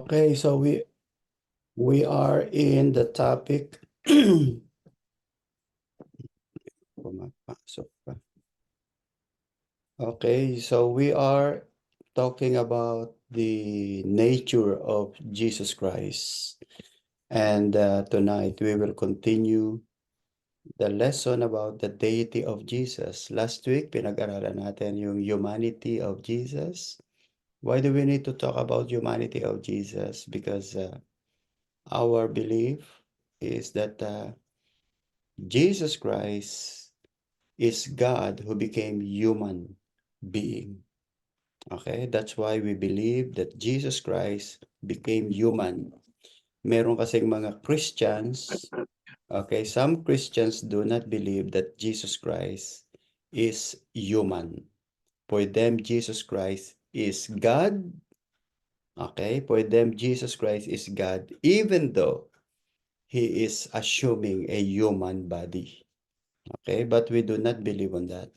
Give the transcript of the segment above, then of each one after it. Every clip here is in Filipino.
Okay, so we are in the topic. Pumapasok pa. Okay, so we are talking about the nature of Jesus Christ. And tonight we will continue the lesson about the deity of Jesus. Last week, pinag-aralan natin yung humanity of Jesus. Why do we need to talk about humanity of Jesus? Because our belief is that Jesus Christ is God who became human being. Okay, that's why we believe that Jesus Christ became human. Meron kasing mga Christians, okay, some Christians do not believe that Jesus Christ is human. For them, Jesus Christ is God. Okay, for them, Jesus Christ is God, even though he is assuming a human body. Okay, but we do not believe on that.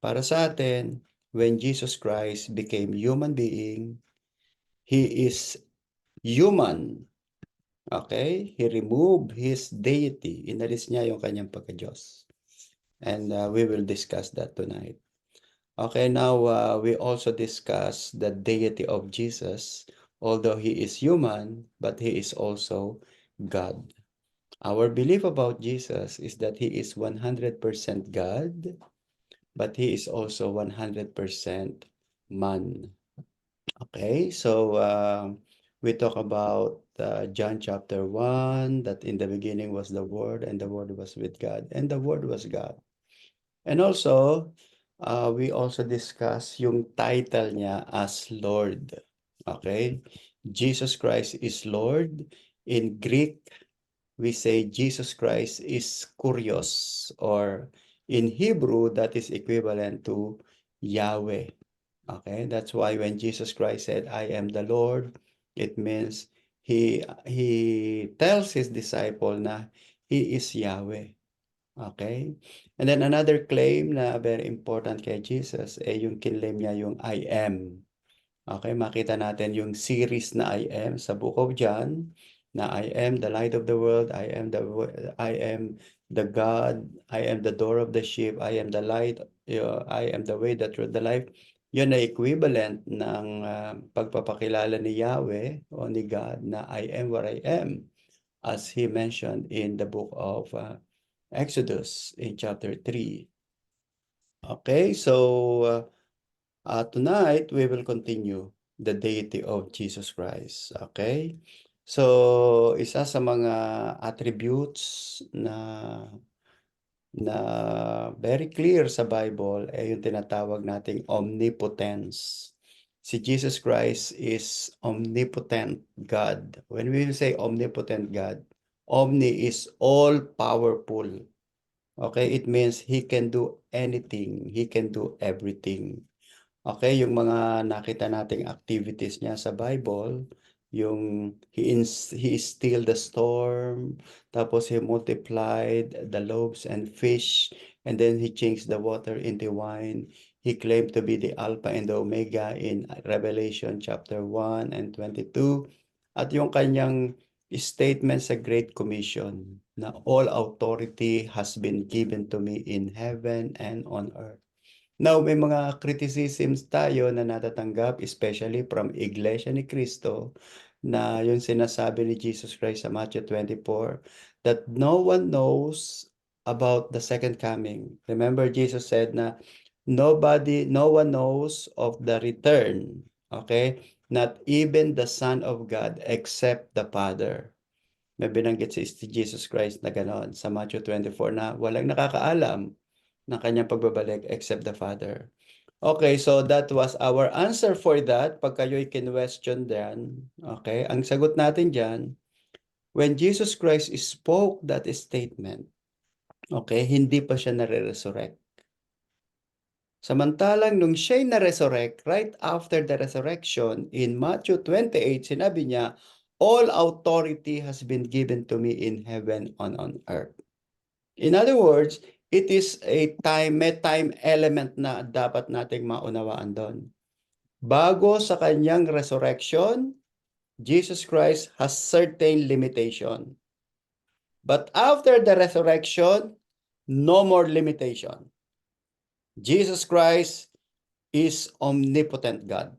Para sa atin, when Jesus Christ became human being, He is human. Okay? He removed His deity. Inalis niya yung kanyang pagka-Diyos. And we will discuss that tonight. Okay, now we also discuss the deity of Jesus. Although He is human, but He is also God. Our belief about Jesus is that He is 100% God, but He is also 100% man. Okay, so we talk about John chapter 1, that in the beginning was the Word, and the Word was with God, and the Word was God. And also, we also discuss yung title niya as Lord. Okay, Jesus Christ is Lord. In Greek, we say Jesus Christ is Kurios, or in Hebrew, that is equivalent to Yahweh. Okay, that's why when Jesus Christ said, I am the Lord, it means he tells his disciple na he is Yahweh. Okay? And then another claim na very important kay Jesus, yung kinlaim niya yung I am. Okay, makita natin yung series na I am sa Book of John, na I am the light of the world, I am the God, I am the door of the sheep, I am the light, I am the way, the truth, the life. Yun ay equivalent ng pagpapakilala ni Yahweh o ni God na I am what I am, as he mentioned in the book of Exodus in chapter 3. Okay, so tonight, we will continue the deity of Jesus Christ. Okay? So, isa sa mga attributes na very clear sa Bible ay yung tinatawag nating omnipotence. Si Jesus Christ is omnipotent God. When we say omnipotent God, omni is all-powerful. Okay? It means He can do anything. He can do everything. Okay, yung mga nakita nating activities niya sa Bible, yung he is still the storm, tapos he multiplied the loaves and fish, and then he changed the water into wine. He claimed to be the Alpha and the Omega in Revelation chapter 1 and 22. At yung kanyang statement sa Great Commission na all authority has been given to me in heaven and on earth. Now, may mga criticisms tayo na natatanggap, especially from Iglesia ni Cristo, na yung sinasabi ni Jesus Christ sa Matthew 24, that no one knows about the second coming. Remember, Jesus said na no one knows of the return, okay? Not even the Son of God except the Father. May binanggit si Jesus Christ na gano'n sa Matthew 24 na walang nakakaalam ng kanyang pagbabalik except the Father. Okay, so that was our answer for that. Pag kayo'y kinwestiyon din, okay, ang sagot natin dyan, when Jesus Christ spoke that statement, okay, hindi pa siya nare-resurrect. Samantalang nung siya'y na-resurrect, right after the resurrection, in Matthew 28, sinabi niya, all authority has been given to me in heaven and on earth. In other words, it is a may time element na dapat nating maunawaan doon. Bago sa kanyang resurrection, Jesus Christ has certain limitation. But after the resurrection, no more limitation. Jesus Christ is omnipotent God.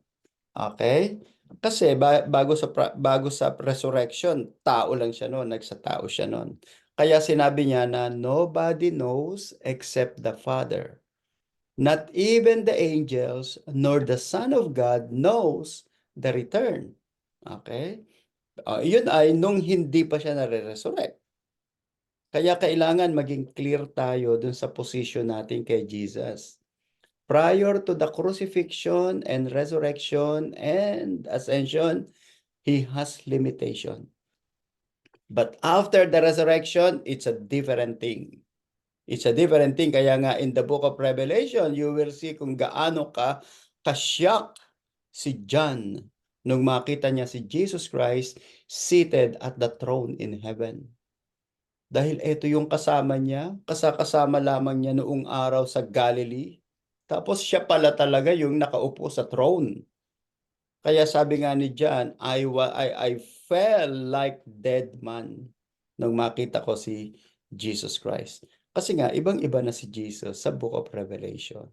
Okay? Kasi bago sa resurrection, tao lang siya noon, nagsa-tao siya noon. Kaya sinabi niya na nobody knows except the Father. Not even the angels nor the Son of God knows the return. Okay? Yun ay nung hindi pa siya nare-resurrect. Kaya kailangan maging clear tayo dun sa position natin kay Jesus. Prior to the crucifixion and resurrection and ascension, he has limitation. But after the resurrection, it's a different thing. It's a different thing. Kaya nga in the book of Revelation, you will see kung gaano ka-shock si John nung makita niya si Jesus Christ seated at the throne in heaven. Dahil ito yung kasama niya, kasama lamang niya noong araw sa Galilee. Tapos siya pala talaga yung nakaupo sa throne. Kaya sabi nga ni John, I felt like dead man nung makita ko si Jesus Christ. Kasi nga, ibang-iba na si Jesus sa book of Revelation.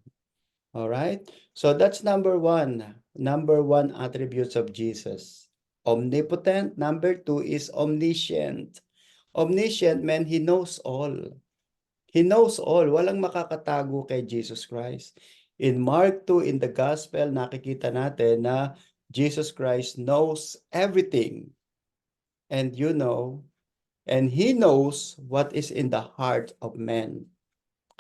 Alright? So that's number one. Number one attributes of Jesus. Omnipotent. Number two is omniscient. Omniscient means He knows all. He knows all. Walang makakatago kay Jesus Christ. In Mark 2, in the Gospel, nakikita natin na Jesus Christ knows everything. And and He knows what is in the heart of men.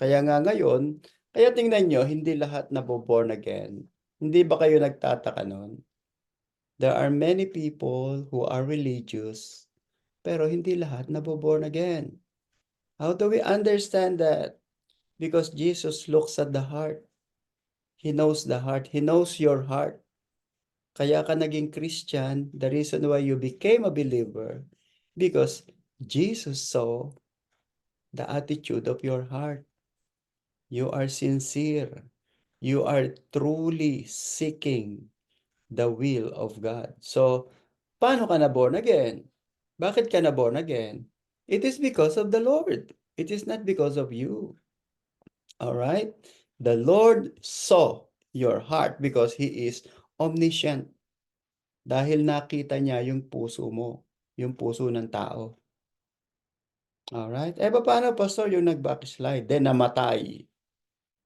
Kaya nga ngayon, kaya tingnan nyo, hindi lahat naboborn again. Hindi ba kayo nagtataka nun? There are many people who are religious, pero hindi lahat naboborn again. How do we understand that? Because Jesus looks at the heart. He knows the heart. He knows your heart. Kaya ka naging Christian, the reason why you became a believer, because Jesus saw the attitude of your heart. You are sincere. You are truly seeking the will of God. So, paano ka na born again? Bakit ka na born again? It is because of the Lord. It is not because of you. All right? The Lord saw your heart because He is omniscient. Dahil nakita niya yung puso mo, yung puso ng tao. All right? Paano, Pastor, yung nag-backslide, then namatay?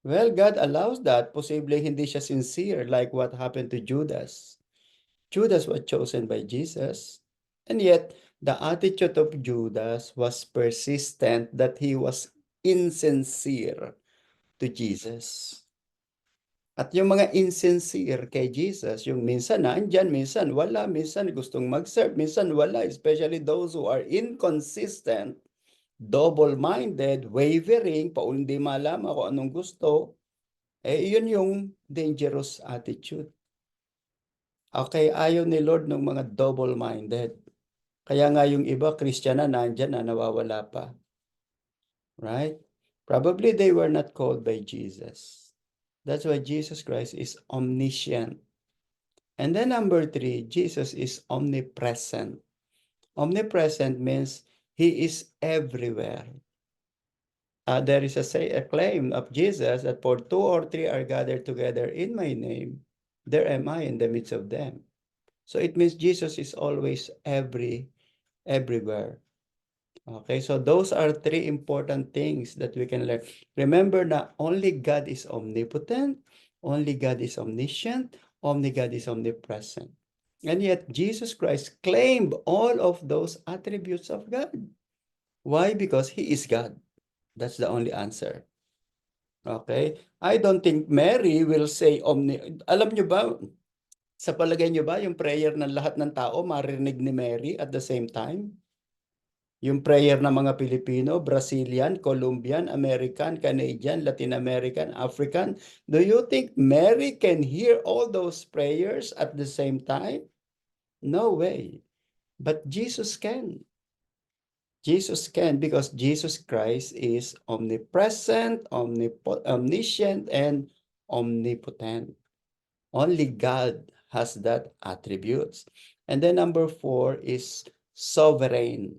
Well, God allows that. Posible hindi siya sincere like what happened to Judas. Judas was chosen by Jesus. And yet, the attitude of Judas was persistent that he was insincere to Jesus. At yung mga insincere kay Jesus, yung minsan nandyan, minsan wala, minsan gustong mag-serve, minsan wala, especially those who are inconsistent, double-minded, wavering, hindi malaman kung anong gusto, yun yung dangerous attitude. Okay, ayaw ni Lord ng mga double-minded. Kaya nga yung iba, Christian na, nandyan na, nawawala pa. Right? Probably they were not called by Jesus. That's why Jesus Christ is omniscient. And then number three, Jesus is omnipresent. Omnipresent means He is everywhere. There is a claim of Jesus that for 2 or 3 are gathered together in my name, there am I in the midst of them. So it means Jesus is always everywhere. Okay, so those are 3 important things that we can learn. Remember that only God is omnipotent, only God is omniscient, only God is omnipresent. And yet Jesus Christ claimed all of those attributes of God. Why? Because He is God. That's the only answer. Okay? I don't think Mary will say Alam nyo ba, sa palagay nyo ba, yung prayer ng lahat ng tao marinig ni Mary at the same time? Yung prayer ng mga Pilipino, Brazilian, Colombian, American, Canadian, Latin American, African, do you think Mary can hear all those prayers at the same time? No way. But Jesus can. Jesus can because Jesus Christ is omnipresent, omniscient, and omnipotent. Only God has that attributes. And then number 4 is sovereign.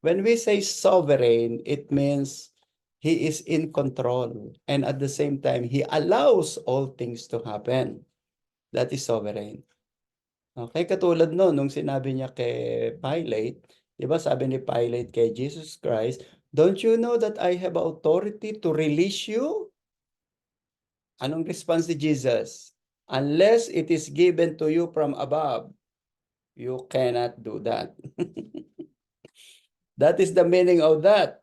When we say sovereign, it means he is in control. And at the same time, he allows all things to happen. That is sovereign. Okay, katulad no, nung sinabi niya kay Pilate, di ba sabi ni Pilate kay Jesus Christ, don't you know that I have authority to release you? Anong response ni Jesus? Unless it is given to you from above, you cannot do that. That is the meaning of that.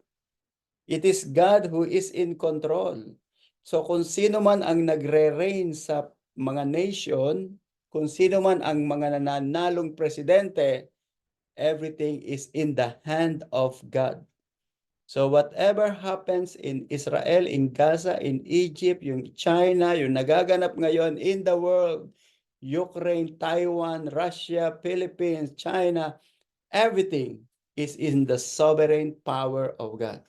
It is God who is in control. So kung sino man ang nagre-reign sa mga nation, kung sino man ang mga nananalong presidente, everything is in the hand of God. So whatever happens in Israel, in Gaza, in Egypt, yung China, yung nagaganap ngayon in the world, Ukraine, Taiwan, Russia, Philippines, China, everything is in the sovereign power of God.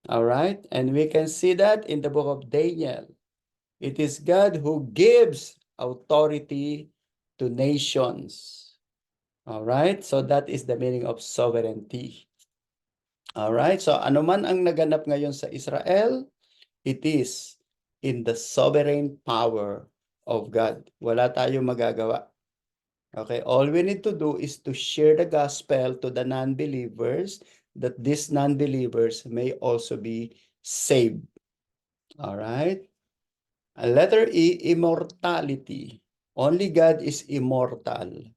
All right? And we can see that in the book of Daniel. It is God who gives authority to nations. All right? So that is the meaning of sovereignty. Alright, so ano man ang naganap ngayon sa Israel, it is in the sovereign power of God. Wala tayong magagawa. Okay, all we need to do is to share the gospel to the non-believers that these non-believers may also be saved. Alright? Letter E, immortality. Only God is immortal.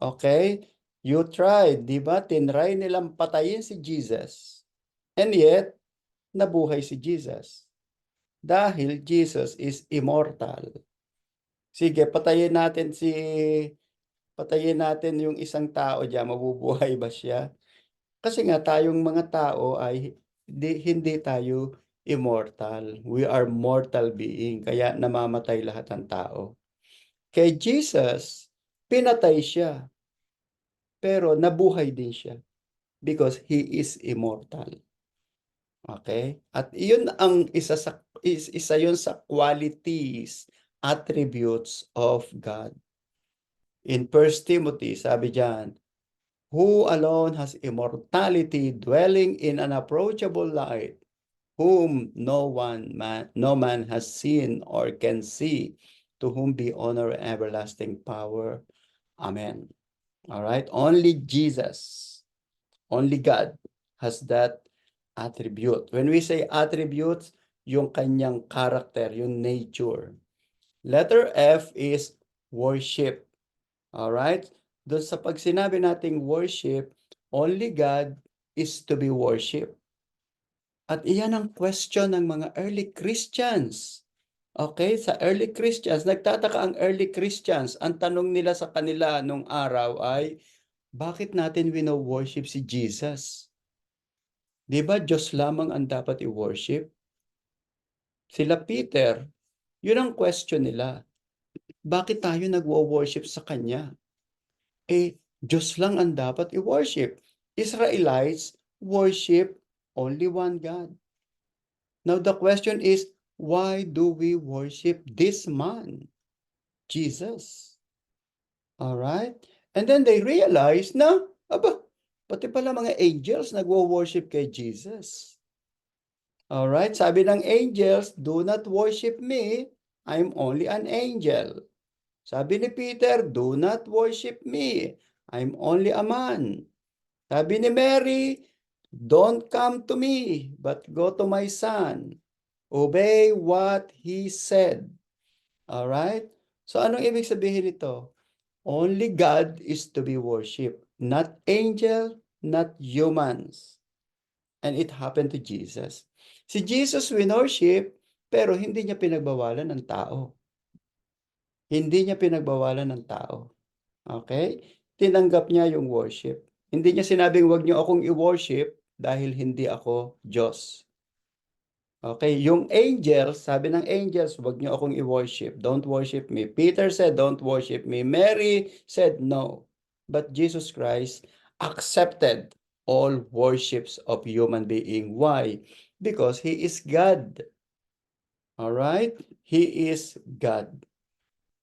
Okay? You tried, di ba? Tinry nilang patayin si Jesus. And yet, nabuhay si Jesus. Dahil Jesus is immortal. Sige, patayin natin yung isang tao diyan, mabubuhay ba siya? Kasi nga tayong mga tao ay hindi tayo immortal. We are mortal being, kaya namamatay lahat ng tao. Kay Jesus, pinatay siya, pero nabuhay din siya because he is immortal. Okay? At iyon ang isa yun sa qualities, attributes of God. In 1 Timothy, sabi diyan, who alone has immortality, dwelling in an approachable light, whom no man has seen or can see, to whom be honor and everlasting power. Amen. All right? Only Jesus, only God has that attribute. When we say attributes, yung kanyang character, yung nature. Letter F is worship. Alright? Doon sa pag sinabi nating worship, only God is to be worshipped. At iyan ang question ng mga early Christians. Okay? Sa early Christians, nagtataka ang early Christians. Ang tanong nila sa kanila nung araw ay, bakit natin wino-worship si Jesus? Di ba Diyos lamang ang dapat i-worship? Sila Peter, yun ang question nila. Bakit tayo nagwo-worship sa Kanya? Diyos lang ang dapat i-worship. Israelites worship only one God. Now the question is, why do we worship this man, Jesus? Alright? And then they realize na, pati pala mga angels nagwo-worship kay Jesus. Alright, sabi ng angels, do not worship me, I'm only an angel. Sabi ni Peter, do not worship me, I'm only a man. Sabi ni Mary, don't come to me, but go to my son. Obey what he said. Alright? So anong ibig sabihin nito? Only God is to be worshipped, not angel, not humans. And it happened to Jesus. Si Jesus winorship, pero hindi niya pinagbawalan ng tao. Hindi niya pinagbawalan ng tao. Okay? Tinanggap niya yung worship. Hindi niya sinabing, wag niyo akong i-worship dahil hindi ako Diyos. Okay? Yung angels, sabi ng angels, wag niyo akong i-worship. Don't worship me. Peter said, don't worship me. Mary said, no. But Jesus Christ accepted all worships of human being. Why? Because He is God. Alright? He is God.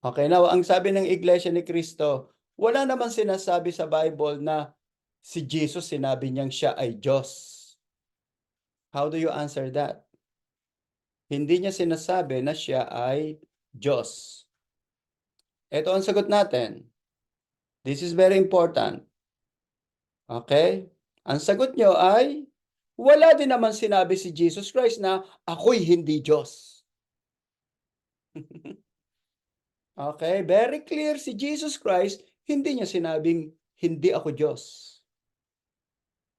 Okay, now, ang sabi ng Iglesia ni Cristo, Wala naman sinasabi sa Bible na si Jesus sinabi niyang siya ay Diyos. How do you answer that? Hindi niya sinasabi na siya ay Diyos. Ito ang sagot natin. This is very important. Okay? Ang sagot niyo ay, wala din naman sinabi si Jesus Christ na ako'y hindi Diyos. Okay? Very clear si Jesus Christ, hindi niya sinabing hindi ako Diyos.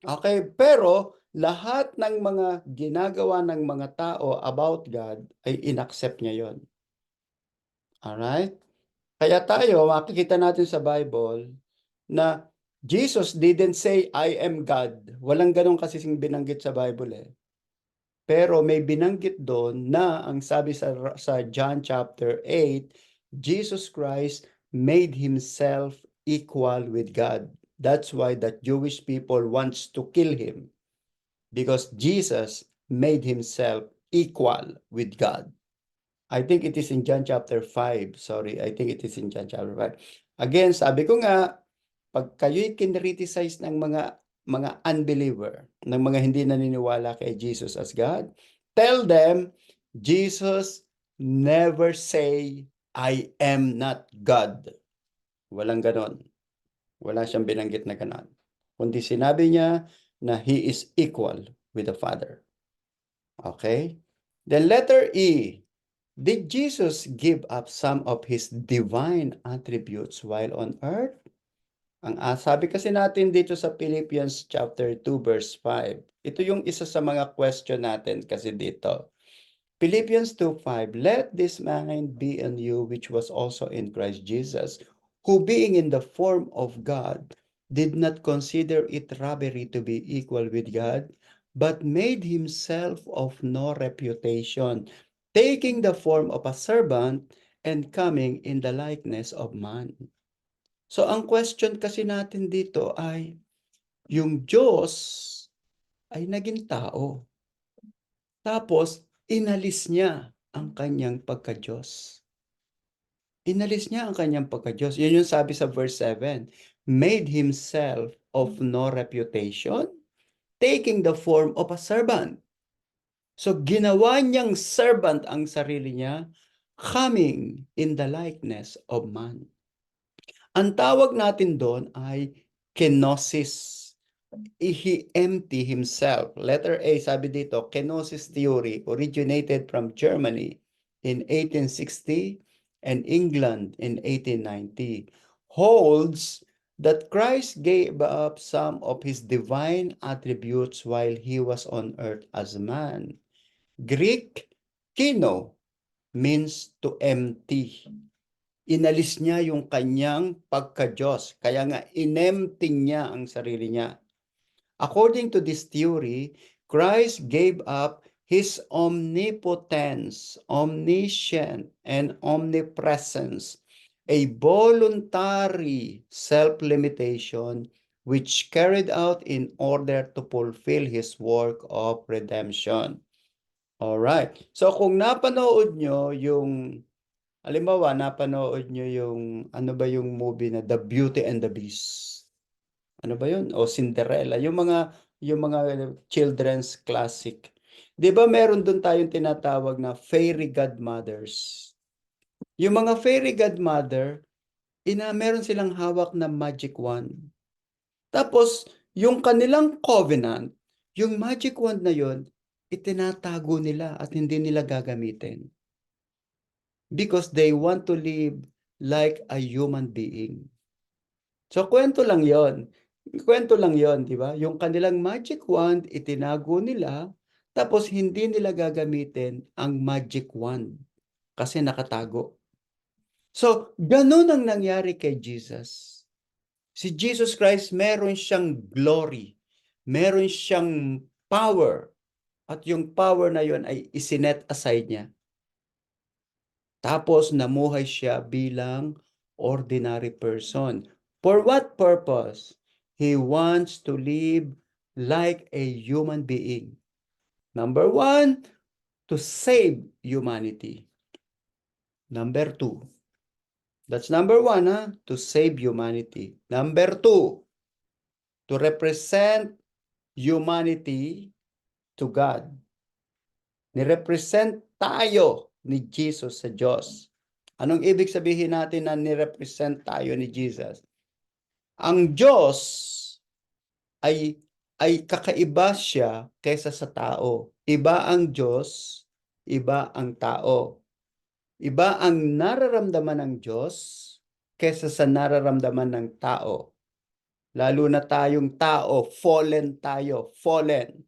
Okay? Pero lahat ng mga ginagawa ng mga tao about God ay inaccept niya yon. Alright? Kaya tayo, makikita natin sa Bible na Jesus didn't say, I am God. Walang ganun kasi binanggit sa Bible eh. Pero may binanggit doon na ang sabi sa John chapter 8, Jesus Christ made himself equal with God. That's why the Jewish people wants to kill him. Because Jesus made himself equal with God. I think it is in John chapter 5. Sorry, I think it is in John chapter 5. Again, sabi ko nga, pag kayo'y kinriticize ng mga unbeliever, ng mga hindi naniniwala kay Jesus as God, tell them, Jesus never say, I am not God. Walang ganon. Wala siyang binanggit na ganon. Kundi sinabi niya na He is equal with the Father. Okay? Then letter E, did Jesus give up some of His divine attributes while on earth? Ang sabi kasi natin dito sa Philippians chapter 2 verse 5. Ito yung isa sa mga question natin kasi dito. Philippians 2:5, let this mind be in you which was also in Christ Jesus, who being in the form of God, did not consider it robbery to be equal with God, but made himself of no reputation, taking the form of a servant and coming in the likeness of man. So ang question kasi natin dito ay, yung Diyos ay naging tao. Tapos, inalis niya ang kanyang pagka-Diyos. Inalis niya ang kanyang pagka-Diyos. Yun yung sabi sa verse 7. Made himself of no reputation, taking the form of a servant. So, ginawa niyang servant ang sarili niya, coming in the likeness of man. Ang tawag natin doon ay kenosis. He empty himself. Letter A, sabi dito, kenosis theory originated from Germany in 1860 and England in 1890. Holds that Christ gave up some of his divine attributes while he was on earth as a man. Greek, kino, means to empty. Inalis niya yung kanyang pagka-Diyos. Kaya nga, inempty niya ang sarili niya. According to this theory, Christ gave up his omnipotence, omniscient, and omnipresence, a voluntary self-limitation which carried out in order to fulfill his work of redemption. Alright. So kung napanood nyo yung, halimbawa, napanood nyo yung, ano ba yung movie na The Beauty and the Beast? Ano ba yun? O Cinderella. Yung mga children's classic. Di ba meron doon tayong tinatawag na fairy godmothers? Yung mga fairy godmother, meron silang hawak na magic wand. Tapos, yung kanilang covenant, yung magic wand na yun, itinatago nila at hindi nila gagamitin. Because they want to live like a human being. So, kwento lang yon. Kwento lang yon, di ba? Yung kanilang magic wand, itinago nila, tapos hindi nila gagamitin ang magic wand kasi nakatago. So, ganun ang nangyari kay Jesus. Si Jesus Christ, meron siyang glory, meron siyang power, at yung power na yon ay isinet aside niya. Tapos namuhay siya bilang ordinary person. For what purpose? He wants to live like a human being. Number one, to save humanity. Number two, That's number one, ha? To save humanity. Number two, to represent humanity to God. Nirepresent tayo ni Jesus sa Diyos. Anong ibig sabihin natin na nirepresent tayo ni Jesus? Ang Diyos ay kakaiba siya kaysa sa tao. Iba ang Diyos, iba ang tao. Iba ang nararamdaman ng Diyos kaysa sa nararamdaman ng tao. Lalo na tayong tao, fallen tayo, fallen.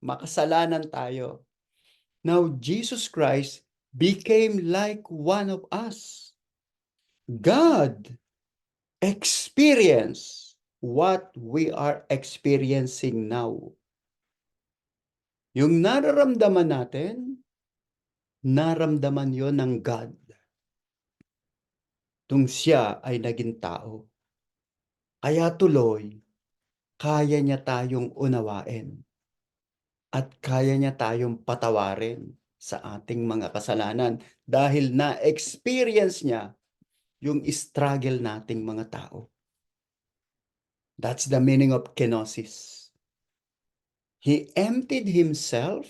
Makasalanan tayo. Now, Jesus Christ became like one of us. God experienced what we are experiencing now. Yung nararamdaman natin, naramdaman yon ng God. Tung siya ay naging tao. Kaya tuloy, kaya niya tayong unawain. At kaya niya tayong patawarin sa ating mga kasalanan dahil na-experience niya yung struggle nating mga tao. That's the meaning of kenosis. He emptied himself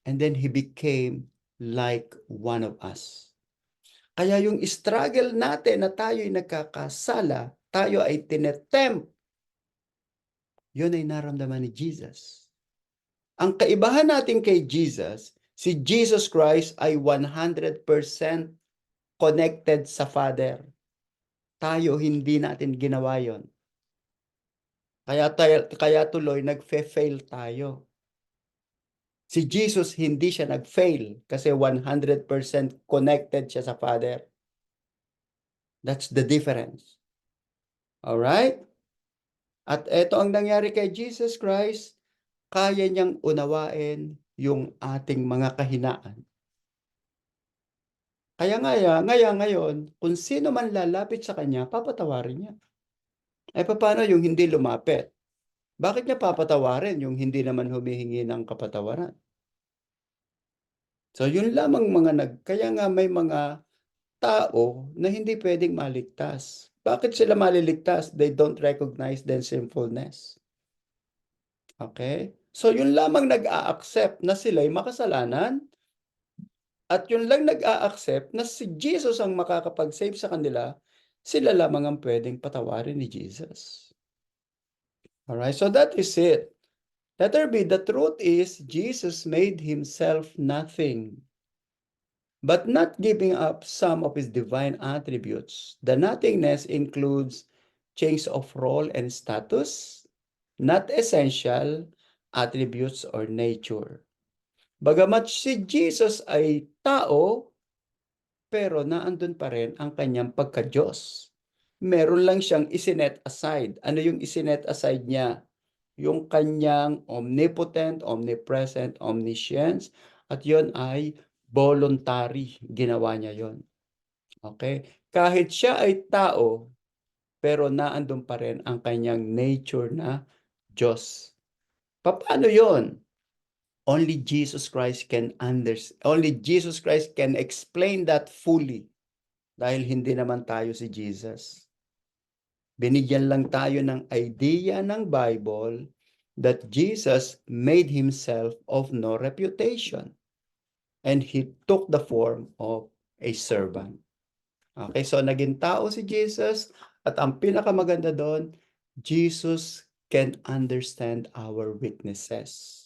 and then he became like one of us. Kaya yung struggle natin na tayo ay nagkakasala, tayo ay tinetempt, yun ay naramdaman ni Jesus. Ang kaibahan natin kay Jesus, si Jesus Christ ay 100% connected sa Father. Tayo, hindi natin ginawa yon. Kaya tuloy, nagfe-fail tayo. Si Jesus, hindi siya nag-fail kasi 100% connected siya sa Father. That's the difference. Alright? At ito ang nangyari kay Jesus Christ, kaya niyang unawain yung ating mga kahinaan. Kaya ngayon, kung sino man lalapit sa kanya, papatawarin niya. Paano yung hindi lumapit? Bakit niya papatawarin yung hindi naman humihingi ng kapatawaran? So yun lamang kaya nga may mga tao na hindi pwedeng maligtas. Bakit sila maliligtas? They don't recognize their sinfulness. Okay? So yun lamang nag-a-accept na sila'y makasalanan at yun lang nag-a-accept na si Jesus ang makakapag-save sa kanila, sila lamang ang pwedeng patawarin ni Jesus. Alright, so that is it. Letter B, the truth is Jesus made himself nothing, but not giving up some of his divine attributes. The nothingness includes change of role and status, not essential attributes or nature. Bagamat si Jesus ay tao, pero naandun pa rin ang kanyang pagka-Diyos. Meron lang siyang isinet aside. Ano yung isinet aside niya? Yung kanyang omnipotent, omnipresent, omniscience, at yon ay voluntary. Ginawa niya yon. Okay? Kahit siya ay tao, pero naandun pa rin ang kanyang nature na Diyos. Paano yon? Only Jesus Christ can only Jesus Christ can explain that fully. Dahil hindi naman tayo si Jesus. Binigyan lang tayo ng idea ng Bible that Jesus made himself of no reputation. And he took the form of a servant. Okay, so naging tao si Jesus at ang pinakamaganda doon, Jesus can understand our weaknesses.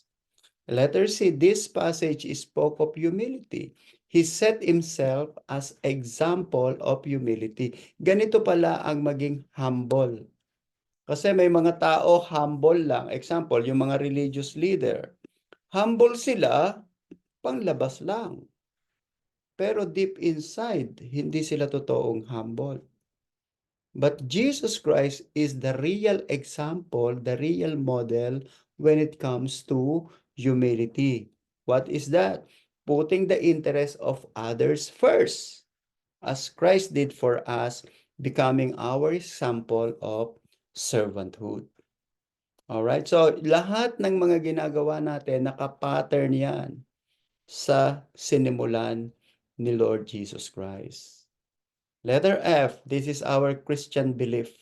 Letter C, this passage spoke of humility. He set himself as example of humility. Ganito pala ang maging humble. Kasi may mga tao humble lang. Example, yung mga religious leader. Humble sila, panglabas lang. Pero deep inside, hindi sila totoong humble. But Jesus Christ is the real example, the real model when it comes to humility. What is that? Putting the interest of others first, as Christ did for us, becoming our example of servanthood. Alright, so lahat ng mga ginagawa natin, nakapattern yan sa sinimulan ni Lord Jesus Christ. Letter F, this is our Christian belief.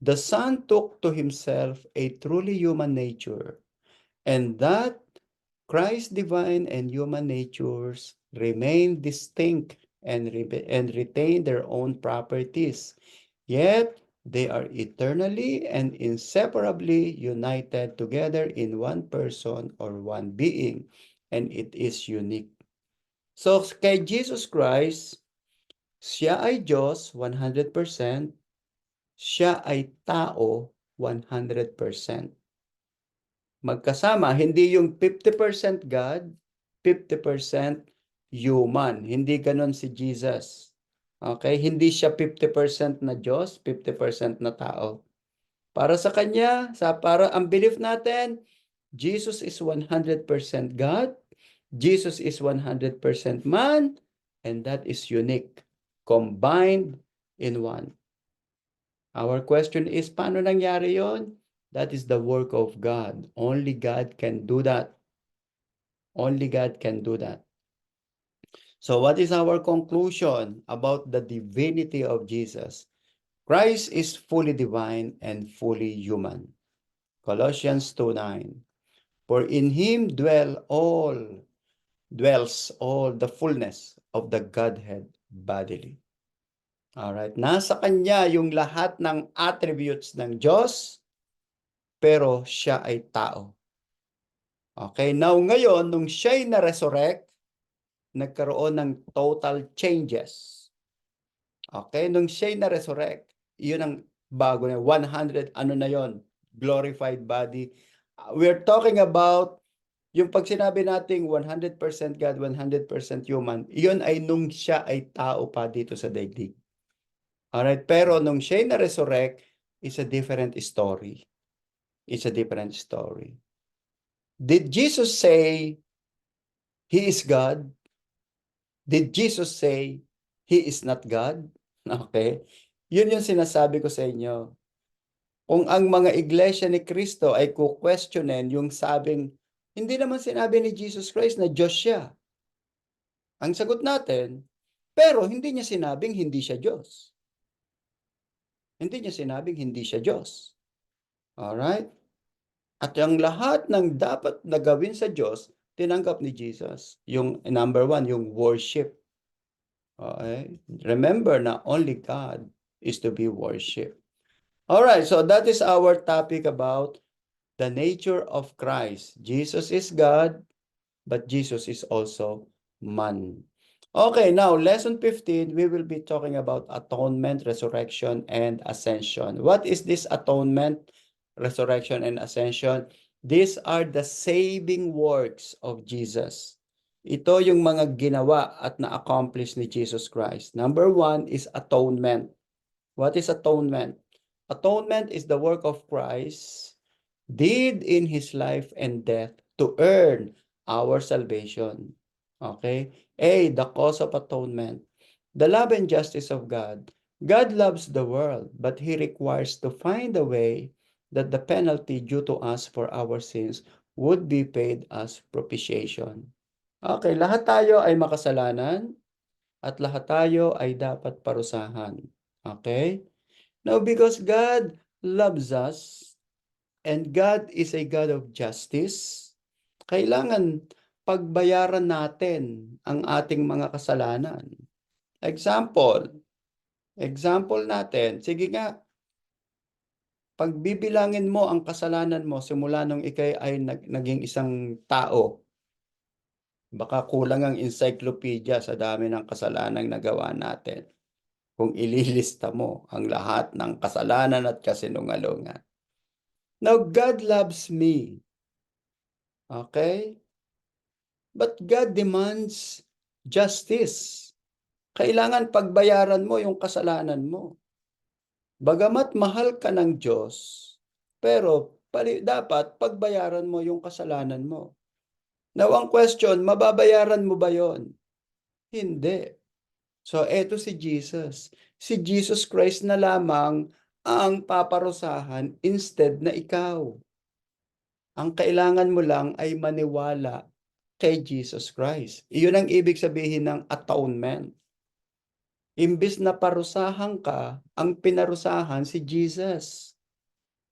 The Son took to himself a truly human nature, and that Christ's divine and human natures remain distinct and retain their own properties, yet they are eternally and inseparably united together in one person or one being, and it is unique. So kay Jesus Christ, siya ay Diyos 100%, siya ay tao 100%. Magkasama, hindi yung 50% God, 50% human. Hindi ganon si Jesus. Okay? Hindi siya 50% na Diyos, 50% na tao. Para sa kanya, para ang belief natin, Jesus is 100% God, Jesus is 100% man, and that is unique, combined in one. Our question is, paano nangyari yon? That is the work of God. Only God can do that. Only God can do that. So what is our conclusion about the divinity of Jesus? Christ is fully divine and fully human. Colossians 2:9. For in him dwells all the fullness of the Godhead bodily. Alright, nasa kanya yung lahat ng attributes ng Diyos, pero siya ay tao. Okay, now ngayon, nung siya'y na-resurrect, nagkaroon ng total changes. Okay, nung siya'y na-resurrect, yun ang bago na 100, ano na yon, glorified body. We're talking about, yung pag sinabi nating 100% God, 100% human, yun ay nung siya ay tao pa dito sa daigdig. Alright, pero nung siya'y na-resurrect, it's a different story. It's a different story. Did Jesus say he is God? Did Jesus say he is not God? Okay? Yun yung sinasabi ko sa inyo. Kung ang mga iglesia ni Kristo ay ku-questionin yung sabing, hindi naman sinabi ni Jesus Christ na Diyos siya. Ang sagot natin, pero hindi niya sinabing hindi siya Diyos. Hindi niya sinabing hindi siya Diyos. Alright? At ang lahat ng dapat na gawin sa Diyos, tinanggap ni Jesus. Yung number 1, yung worship. Okay? Remember na only God is to be worshipped. Alright, so that is our topic about the nature of Christ. Jesus is God, but Jesus is also man. Okay, now lesson 15, we will be talking about atonement, resurrection, and ascension. What is this atonement, resurrection, and ascension? These are the saving works of Jesus. Ito yung mga ginawa at na-accomplish ni Jesus Christ. Number 1 is atonement. What is atonement? Atonement is the work of Christ did in his life and death to earn our salvation. Okay? A, the cause of atonement. The love and justice of God. God loves the world, but he requires to find a way that the penalty due to us for our sins would be paid as propitiation. Okay, lahat tayo ay makasalanan at lahat tayo ay dapat parusahan. Okay? Now, because God loves us and God is a God of justice, kailangan pagbayaran natin ang ating mga kasalanan. Example natin, sige nga, pagbibilangin mo ang kasalanan mo simula nung ikay ay naging isang tao, baka kulang ang encyclopedia sa dami ng kasalanang nagawa natin kung ililista mo ang lahat ng kasalanan at kasinungalingan. Now, God loves me. Okay? But God demands justice. Kailangan pagbayaran mo yung kasalanan mo. Bagamat mahal ka ng Diyos, pero dapat pagbayaran mo yung kasalanan mo. Now, ang question, mababayaran mo ba yon? Hindi. So, eto si Jesus. Si Jesus Christ na lamang ang paparusahan instead na ikaw. Ang kailangan mo lang ay maniwala kay Jesus Christ. Iyon ang ibig sabihin ng atonement. Imbis na parusahan ka, ang pinarusahan si Jesus.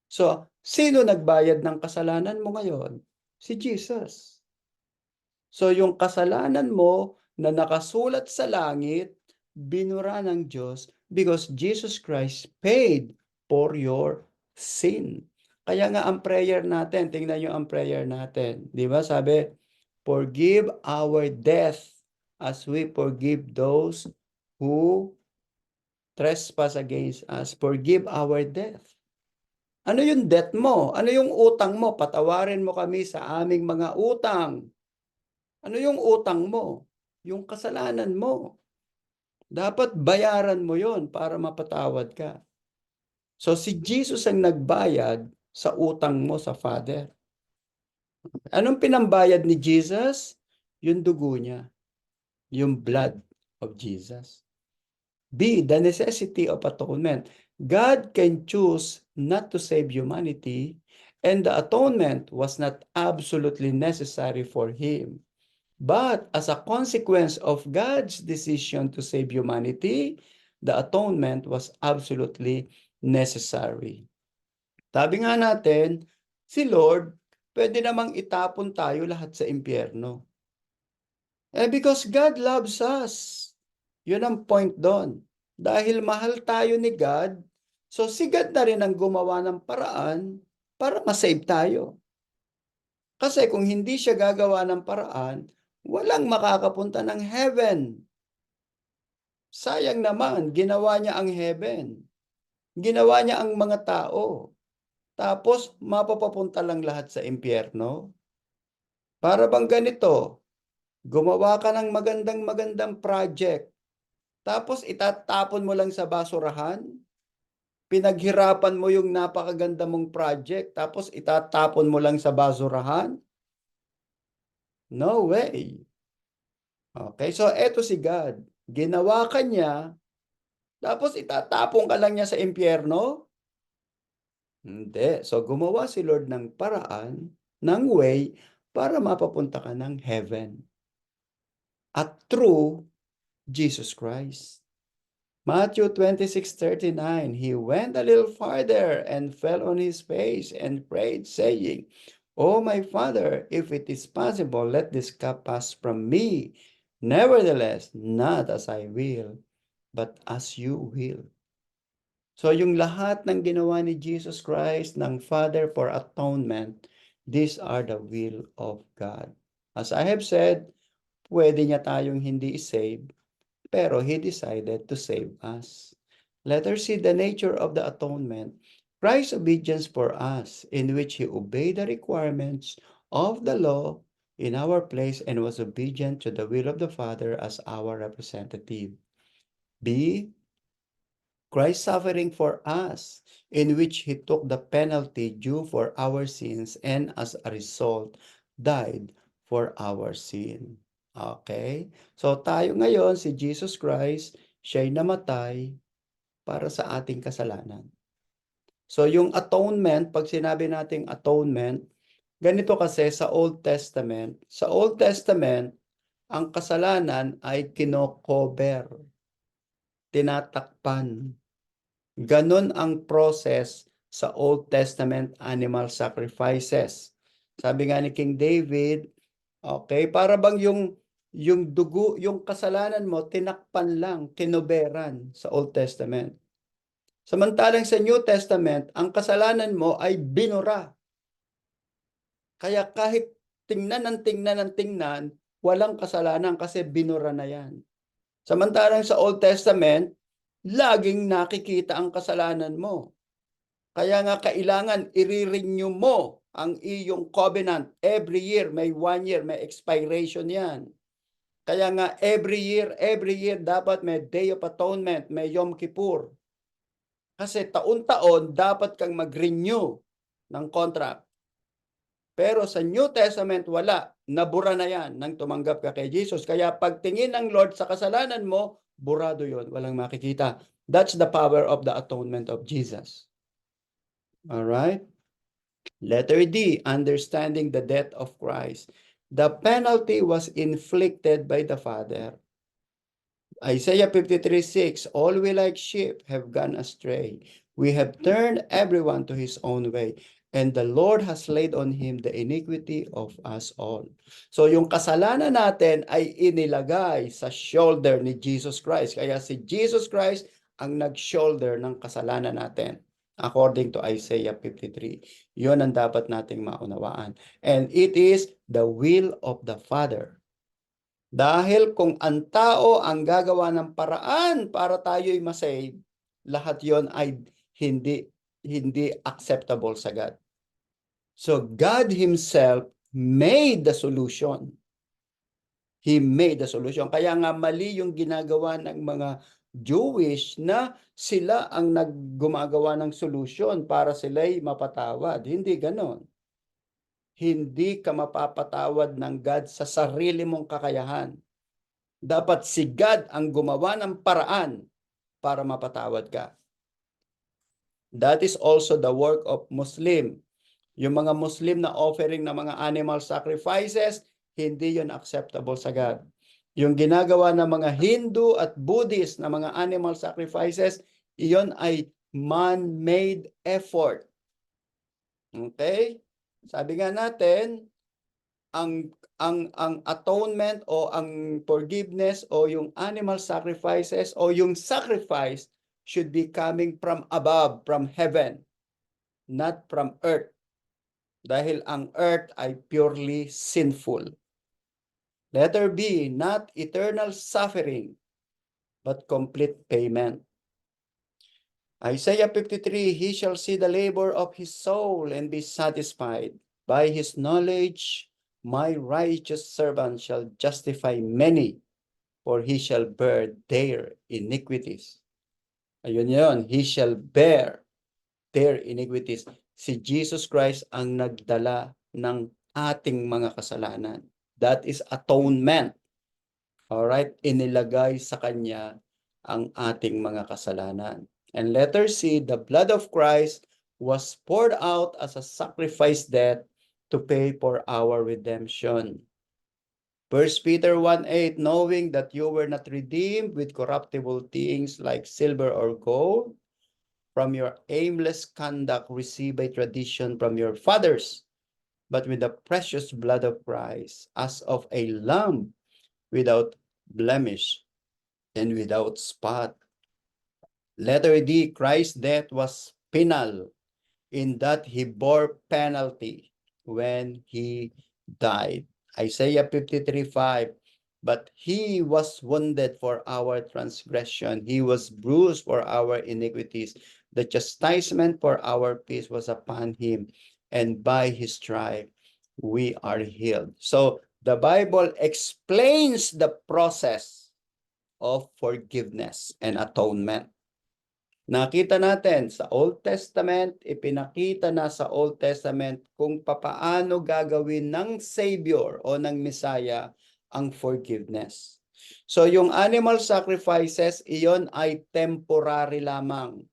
So, sino nagbayad ng kasalanan mo ngayon? Si Jesus. So, yung kasalanan mo na nakasulat sa langit, binura ng Diyos because Jesus Christ paid for your sin. Kaya nga ang prayer natin, tingnan nyo ang prayer natin. Di ba? Sabi, forgive our debt as we forgive those who trespass against us. Forgive our debt. Ano yung debt mo? Ano yung utang mo? Patawarin mo kami sa aming mga utang. Ano yung utang mo? Yung kasalanan mo. Dapat bayaran mo yon para mapatawad ka. So si Jesus ang nagbayad sa utang mo sa Father. Anong pinambayad ni Jesus? Yung dugo niya. Yung blood of Jesus. B, the necessity of atonement. God can choose not to save humanity, and the atonement was not absolutely necessary for him. But as a consequence of God's decision to save humanity, the atonement was absolutely necessary. Sabi nga natin, si Lord, pwede namang itapon tayo lahat sa impyerno. Because God loves us. Yun ang point doon. Dahil mahal tayo ni God, so si God na rin ang gumawa ng paraan para masave tayo. Kasi kung hindi siya gagawa ng paraan, walang makakapunta ng heaven. Sayang naman, ginawa niya ang heaven. Ginawa niya ang mga tao. Tapos, mapapapunta lang lahat sa impyerno. Para bang ganito, gumawa ka ng magandang project. Tapos, itatapon mo lang sa basurahan. Pinaghirapan mo yung napakaganda mong project. Tapos, itatapon mo lang sa basurahan. No way. Okay, so eto si God. Ginawa ka niya, tapos itatapon ka lang niya sa impyerno? Hindi. So gumawa si Lord ng paraan, ng way, para mapapunta ka ng heaven. At through Jesus Christ. Matthew 26:39, he went a little farther and fell on his face and prayed, saying, "Oh, my Father, if it is possible, let this cup pass from me. Nevertheless, not as I will, but as you will." So yung lahat ng ginawa ni Jesus Christ ng Father for atonement, these are the will of God. As I have said, pwede niya tayong hindi i-save, pero He decided to save us. Let us see the nature of the atonement, Christ's obedience for us, in which He obeyed the requirements of the law in our place and was obedient to the will of the Father as our representative. B, Christ suffering for us, in which He took the penalty due for our sins and as a result, died for our sin. Okay? So tayo ngayon, si Jesus Christ, siya'y namatay para sa ating kasalanan. So yung atonement, pag sinabi nating atonement, ganito kasi sa Old Testament. Sa Old Testament, ang kasalanan ay kino-cover, tinatakpan. Ganon ang process sa Old Testament animal sacrifices. Sabi nga ni King David, okay, para bang yung dugo, yung kasalanan mo, tinakpan lang, kinuberan sa Old Testament. Samantalang sa New Testament, ang kasalanan mo ay binura. Kaya kahit tingnan ng tingnan, walang kasalanan kasi binura na yan. Samantalang sa Old Testament, laging nakikita ang kasalanan mo. Kaya nga kailangan i-renew mo ang iyong covenant. Every year, may 1 year, may expiration yan. Kaya nga every year, dapat may Day of Atonement, may Yom Kippur. Kasi taon-taon, dapat kang mag-renew ng contract. Pero sa New Testament, wala. Nabura na yan nang tumanggap ka kay Jesus. Kaya pagtingin ng Lord sa kasalanan mo, burado yon, walang makikita. That's the power of the atonement of Jesus. All right? Letter D, understanding the death of Christ. The penalty was inflicted by the Father. Isaiah 53:6, all we like sheep have gone astray. We have turned everyone to his own way, and the Lord has laid on him the iniquity of us all. So yung kasalanan natin ay inilagay sa shoulder ni Jesus Christ. Kaya si Jesus Christ ang nag-shoulder ng kasalanan natin. According to Isaiah 53. Yun ang dapat nating maunawaan. And it is the will of the Father. Dahil kung ang tao ang gagawa ng paraan para tayo'y masave, lahat yon ay hindi acceptable sa God. So God Himself made the solution. He made the solution. Kaya nga mali yung ginagawa ng mga Jewish na sila ang naggumagawa ng solution para sila'y mapatawad. Hindi ganon. Hindi ka mapapatawad ng God sa sarili mong kakayahan. Dapat si God ang gumawa ng paraan para mapatawad ka. That is also the work of Muslim. Yung mga Muslim na offering ng mga animal sacrifices, hindi yun acceptable sa God. Yung ginagawa ng mga Hindu at Buddhist na mga animal sacrifices, iyon ay man-made effort. Okay? Sabi nga natin, ang atonement o ang forgiveness o yung animal sacrifices o yung sacrifice should be coming from above, from heaven, not from earth. Dahil ang earth ay purely sinful. Letter B, not eternal suffering, but complete payment. Isaiah 53, he shall see the labor of his soul and be satisfied. By his knowledge, my righteous servant shall justify many, for he shall bear their iniquities. Ayun yun, he shall bear their iniquities. Si Jesus Christ ang nagdala ng ating mga kasalanan. That is atonement. Alright, inilagay sa Kanya ang ating mga kasalanan. And letter C, the blood of Christ was poured out as a sacrifice debt to pay for our redemption. 1 Peter 1:8, knowing that you were not redeemed with corruptible things like silver or gold from your aimless conduct received by tradition from your fathers, but with the precious blood of Christ, as of a lamb without blemish and without spot. Letter D, Christ's death was penal in that he bore penalty when he died. Isaiah 53:5, but he was wounded for our transgression. He was bruised for our iniquities. The chastisement for our peace was upon him, and by his stripe we are healed. So the Bible explains the process of forgiveness and atonement. Nakita natin sa Old Testament, ipinakita na sa Old Testament kung papaano gagawin ng Savior o ng Messiah ang forgiveness. So yung animal sacrifices, iyon ay temporary lamang.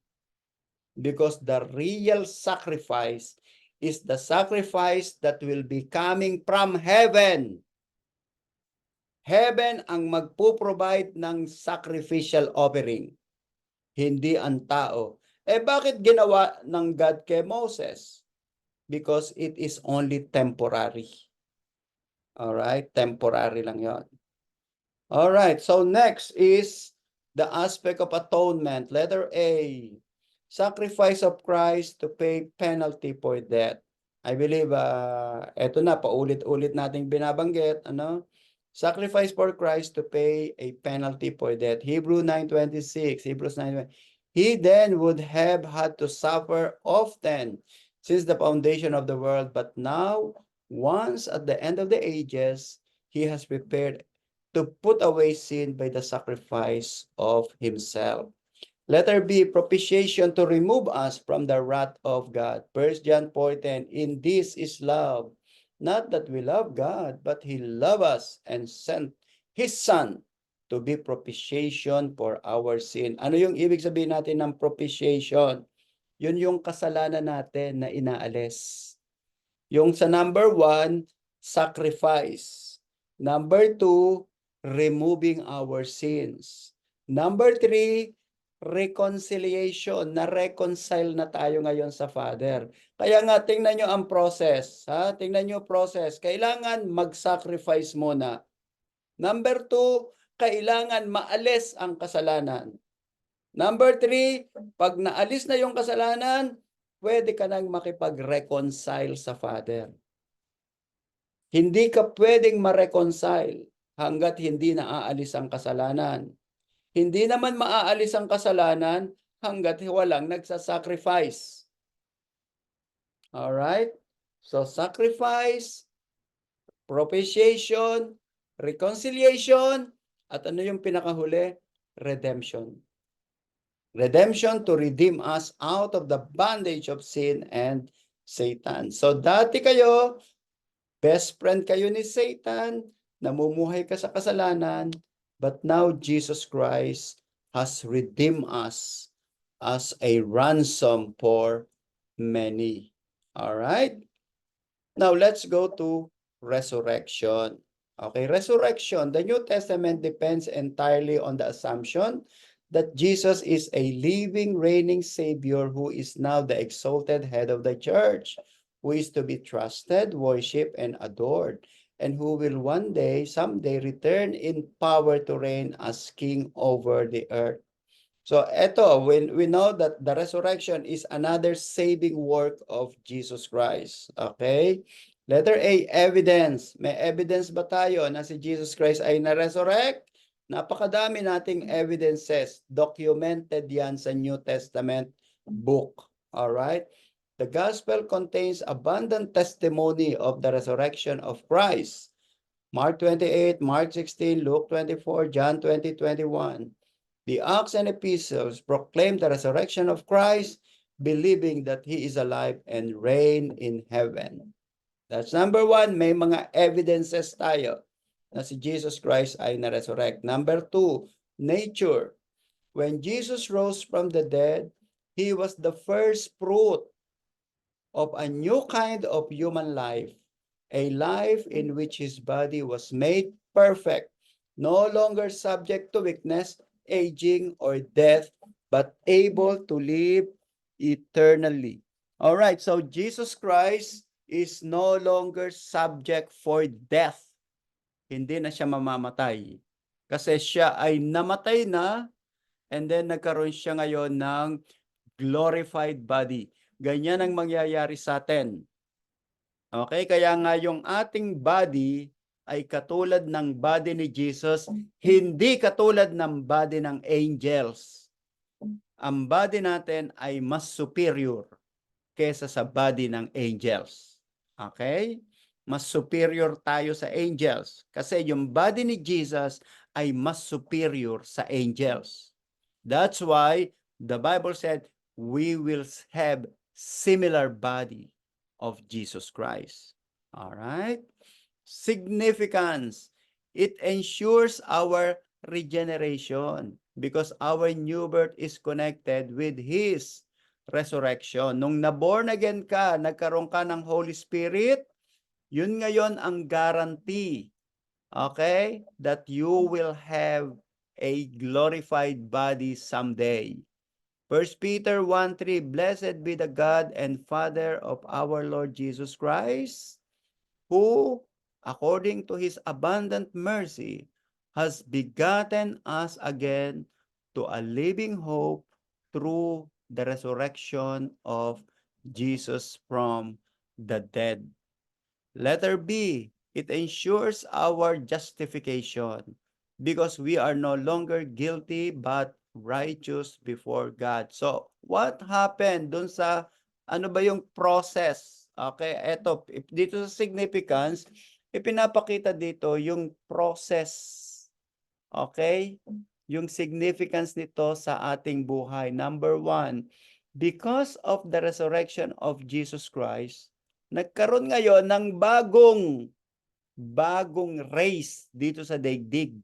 Because the real sacrifice is the sacrifice that will be coming from heaven. Heaven ang magpo-provide ng sacrificial offering. Hindi ang tao. Bakit ginawa ng God kay Moses? Because it is only temporary. Alright? Temporary lang yon. Alright, so next is the aspect of atonement. Letter A, sacrifice of Christ to pay penalty for death. I believe, eto na, paulit-ulit nating binabanggit, ano? Sacrifice for Christ to pay a penalty for death. Hebrews 9:26. He then would have had to suffer often since the foundation of the world, but now, once at the end of the ages, he has prepared to put away sin by the sacrifice of himself. Letter B, propitiation to remove us from the wrath of God. 1 John 4:10, in this is love. Not that we love God, but He loved us and sent His Son to be propitiation for our sin. Ano yung ibig sabihin natin ng propitiation? Yun yung kasalanan natin na inaalis. Yung sa number 1, sacrifice. Number 2, removing our sins. Number 3, reconciliation. Na-reconcile na tayo ngayon sa Father. Kaya nga, tingnan nyo ang process. Ha? Tingnan nyo process. Kailangan mag-sacrifice muna. Number 2, kailangan maalis ang kasalanan. Number 3, pag naalis na yung kasalanan, pwede ka nang makipag-reconcile sa Father. Hindi ka pwedeng ma-reconcile hanggat hindi naaalis ang kasalanan. Hindi naman maaalis ang kasalanan hanggat walang nagsasacrifice. Alright? So, sacrifice, propitiation, reconciliation, at ano yung pinakahuli? Redemption. Redemption to redeem us out of the bondage of sin and Satan. So, dati kayo, best friend kayo ni Satan, namumuhay ka sa kasalanan, but now Jesus Christ has redeemed us as a ransom for many. All right? Now, let's go to resurrection. Okay, resurrection. The New Testament depends entirely on the assumption that Jesus is a living, reigning Savior who is now the exalted head of the church, who is to be trusted, worshipped, and adored, and who will one day, someday, return in power to reign as King over the earth. So eto, we know that the resurrection is another saving work of Jesus Christ. Okay? Letter A, evidence. May evidence ba tayo na si Jesus Christ ay na-resurrect? Napakadami nating evidences. Documented yan sa New Testament book. Alright? The gospel contains abundant testimony of the resurrection of Christ. Mark 28, Mark 16, Luke 24, John 20, 21. The Acts and Epistles proclaim the resurrection of Christ, believing that He is alive and reign in heaven. That's number 1, may mga evidences tayo na si Jesus Christ ay na-resurrect. Number 2, nature. When Jesus rose from the dead, He was the first fruit of a new kind of human life, a life in which His body was made perfect, no longer subject to weakness, aging, or death, but able to live eternally. All right, so Jesus Christ is no longer subject for death. Hindi na siya mamamatay. Kasi siya ay namatay na, and then nagkaroon siya ngayon ng glorified body. Ganyan ang mangyayari sa atin. Okay, kaya nga yung ating body ay katulad ng body ni Jesus, hindi katulad ng body ng angels. Ang body natin ay mas superior kesa sa body ng angels. Okay? Mas superior tayo sa angels kasi yung body ni Jesus ay mas superior sa angels. That's why the Bible said we will have similar body of Jesus Christ. All right? Significance. It ensures our regeneration because our new birth is connected with His resurrection. Nung na-born again ka, nagkaroon ka ng Holy Spirit, yun ngayon ang guarantee, okay, that you will have a glorified body someday. 1 Peter 1:3, Blessed be the God and Father of our Lord Jesus Christ, who, according to His abundant mercy, has begotten us again to a living hope through the resurrection of Jesus from the dead. Letter B, it ensures our justification because we are no longer guilty but righteous before God. So, what happened dun sa ano ba yung process? Okay, eto, dito sa significance, ipinapakita dito yung process. Okay? Yung significance nito sa ating buhay. Number 1, because of the resurrection of Jesus Christ, nagkaroon ngayon ng bagong race dito sa daigdig.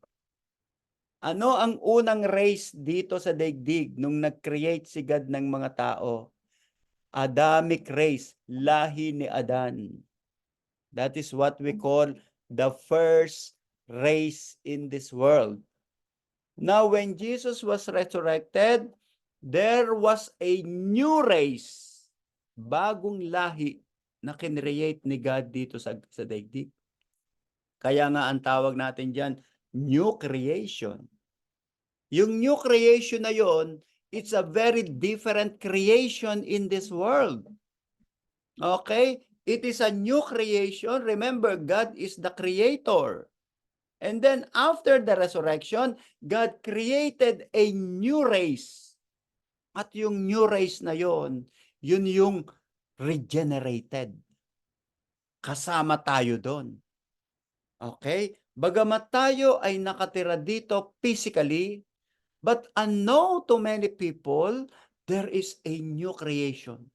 Ano ang unang race dito sa daigdig nung nag-create si God ng mga tao? Adamic race, lahi ni Adan. That is what we call the first race in this world. Now, when Jesus was resurrected, there was a new race, bagong lahi na kinreate ni God dito sa daigdig. Kaya nga ang tawag natin dyan, new creation. Yung new creation na yon, it's a very different creation in this world. Okay? It is a new creation. Remember, God is the creator. And then after the resurrection, God created a new race. At yung new race na yon, yun yung regenerated. Kasama tayo doon. Okay? Bagamat tayo ay nakatira dito physically, but unknown to many people, there is a new creation.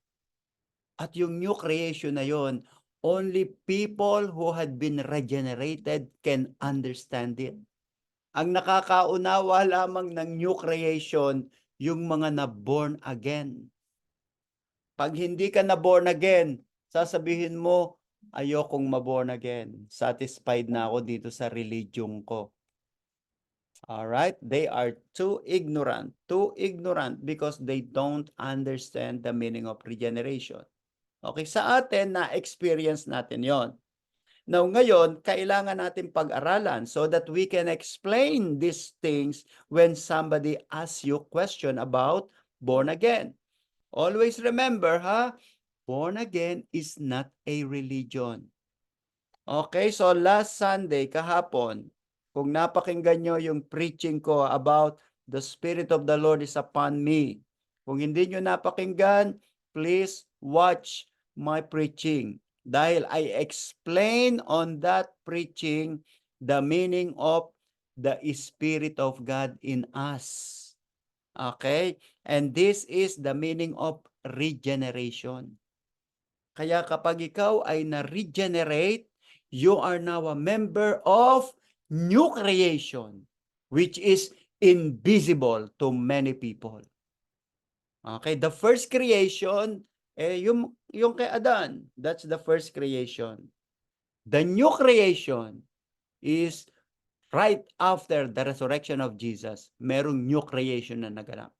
At yung new creation na yon, only people who had been regenerated can understand it. Ang nakakaunawa lamang ng new creation, yung mga na-born again. Pag hindi ka na-born again, sasabihin mo, ayokong ma-born again. Satisfied na ako dito sa religion ko. Alright? They are too ignorant because they don't understand the meaning of regeneration. Okay, sa atin, na-experience natin yon. Now, ngayon, kailangan natin pag-aralan so that we can explain these things when somebody asks you question about born again. Always remember, born again is not a religion. Okay, so last Sunday, kahapon, kung napakinggan nyo yung preaching ko about the Spirit of the Lord is upon me. Kung hindi nyo napakinggan, please watch my preaching. Dahil I explain on that preaching the meaning of the Spirit of God in us. Okay? And this is the meaning of regeneration. Kaya kapag ikaw ay na-regenerate, you are now a member of new creation, which is invisible to many people. Okay, the first creation, yung kay Adan, that's the first creation. The new creation is right after the resurrection of Jesus. Merong new creation na naganap.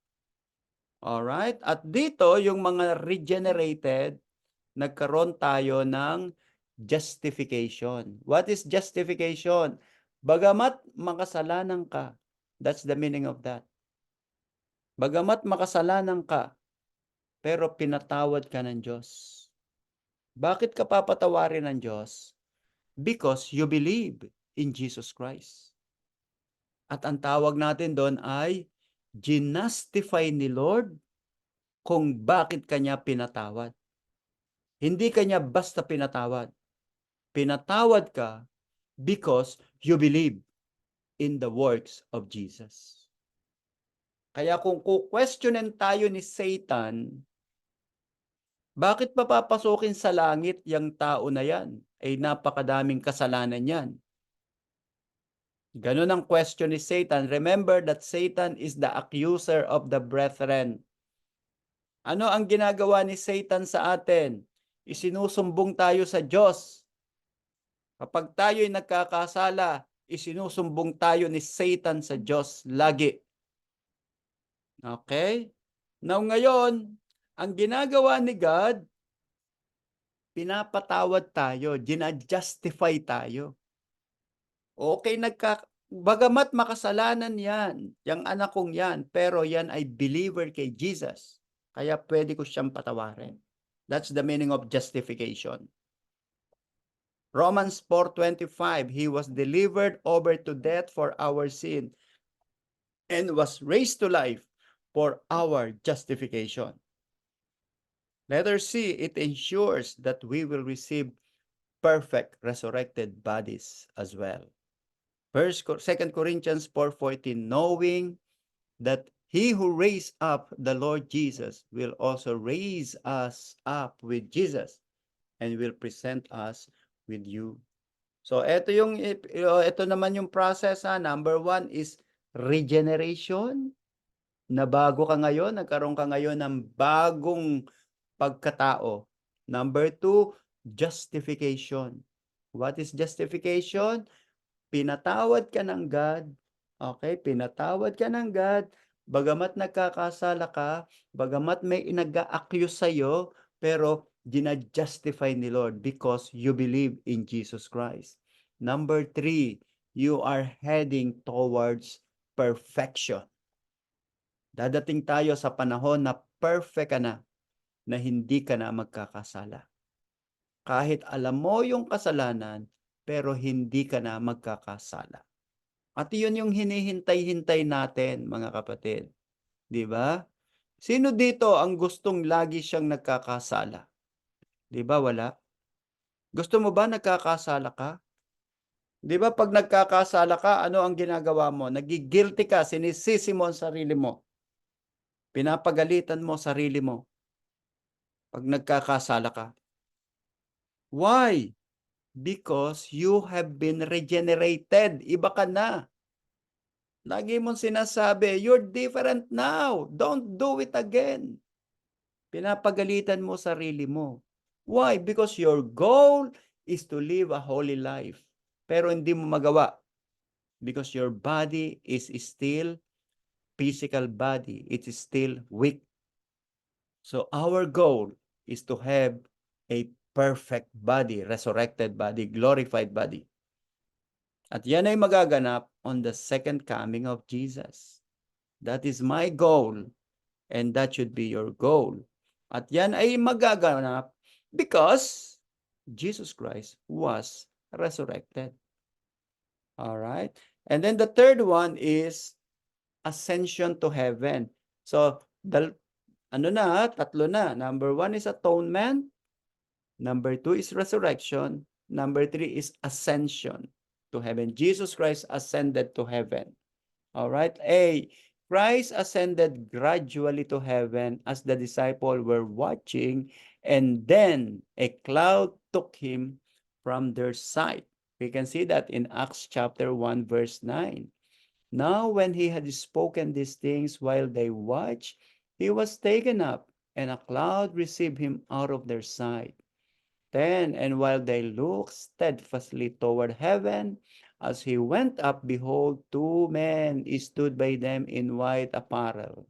Alright? At dito, yung mga regenerated, nagkaroon tayo ng justification. What is justification? Bagamat makasalanan ka, that's the meaning of that. Bagamat makasalanan ka, pero pinatawad ka ng Diyos. Bakit ka papatawarin ng Diyos? Because you believe in Jesus Christ. At ang tawag natin doon ay ginastify ni Lord kung bakit kanya pinatawad. Hindi kanya basta pinatawad. Pinatawad ka because you believe in the works of Jesus. Kaya kung questionin tayo ni Satan, bakit papapasukin sa langit yung tao na yan? Ay napakadaming kasalanan yan. Ganun ang question ni Satan. Remember that Satan is the accuser of the brethren. Ano ang ginagawa ni Satan sa atin? Isinusumbong tayo sa Diyos. Kapag tayo'y nagkakasala, isinusumbong tayo ni Satan sa Diyos lagi. Okay? Now ngayon, ang ginagawa ni God, pinapatawad tayo, gina-justify tayo. Okay, bagamat makasalanan yan, yung anak kong yan, pero yan ay believer kay Jesus. Kaya pwede ko siyang patawarin. That's the meaning of justification. Romans 4:25, He was delivered over to death for our sin and was raised to life for our justification. Letter C, it ensures that we will receive perfect resurrected bodies as well. 2 Corinthians 4:14, knowing that He who raised up the Lord Jesus will also raise us up with Jesus and will present us with you. So ito naman yung process. Number 1 is regeneration. Nabago ka ngayon, nagkaroon ka ngayon ng bagong pagkatao. Number 2, justification. What is justification? Pinatawad ka ng God Okay, pinatawad ka ng God, bagamat nagkakasala ka, bagamat may nag-a-accuse sa'yo, pero justify ni Lord because you believe in Jesus Christ. Number 3, you are heading towards perfection. Dadating tayo sa panahon na perfect ka na hindi ka na magkakasala. Kahit alam mo yung kasalanan, pero hindi ka na magkakasala. At iyon yung hinihintay-hintay natin, mga kapatid, 'di ba? Sino dito ang gustong lagi siyang nagkakasala? 'Di ba wala? Gusto mo ba nagkakasala ka? 'Di ba 'pag nagkakasala ka, ano ang ginagawa mo? Nagi-guilty ka, sinisisi mo ang sarili mo. Pinapagalitan mo sarili mo 'pag nagkakasala ka. Why? Because you have been regenerated. Iba ka na. Lagi mong sinasabi, "You're different now. Don't do it again." Pinapagalitan mo sarili mo. Why? Because your goal is to live a holy life. Pero hindi mo magawa because your body is still physical body. It is still weak. So our goal is to have a perfect body, resurrected body, glorified body. At yan ay magaganap on the second coming of Jesus. That is my goal and that should be your goal. At yan ay magaganap because Jesus Christ was resurrected. All right? And then the third one is ascension to heaven. So, tatlo na. Number 1 is atonement. Number 2 is resurrection. Number 3 is ascension to heaven. Jesus Christ ascended to heaven. All right? A, Christ ascended gradually to heaven as the disciples were watching, and then a cloud took him from their sight. We can see that in Acts chapter 1, verse 9. Now, when he had spoken these things while they watched, he was taken up, and a cloud received him out of their sight. 10, and while they looked steadfastly toward heaven, as he went up, behold, 2 men stood by them in white apparel,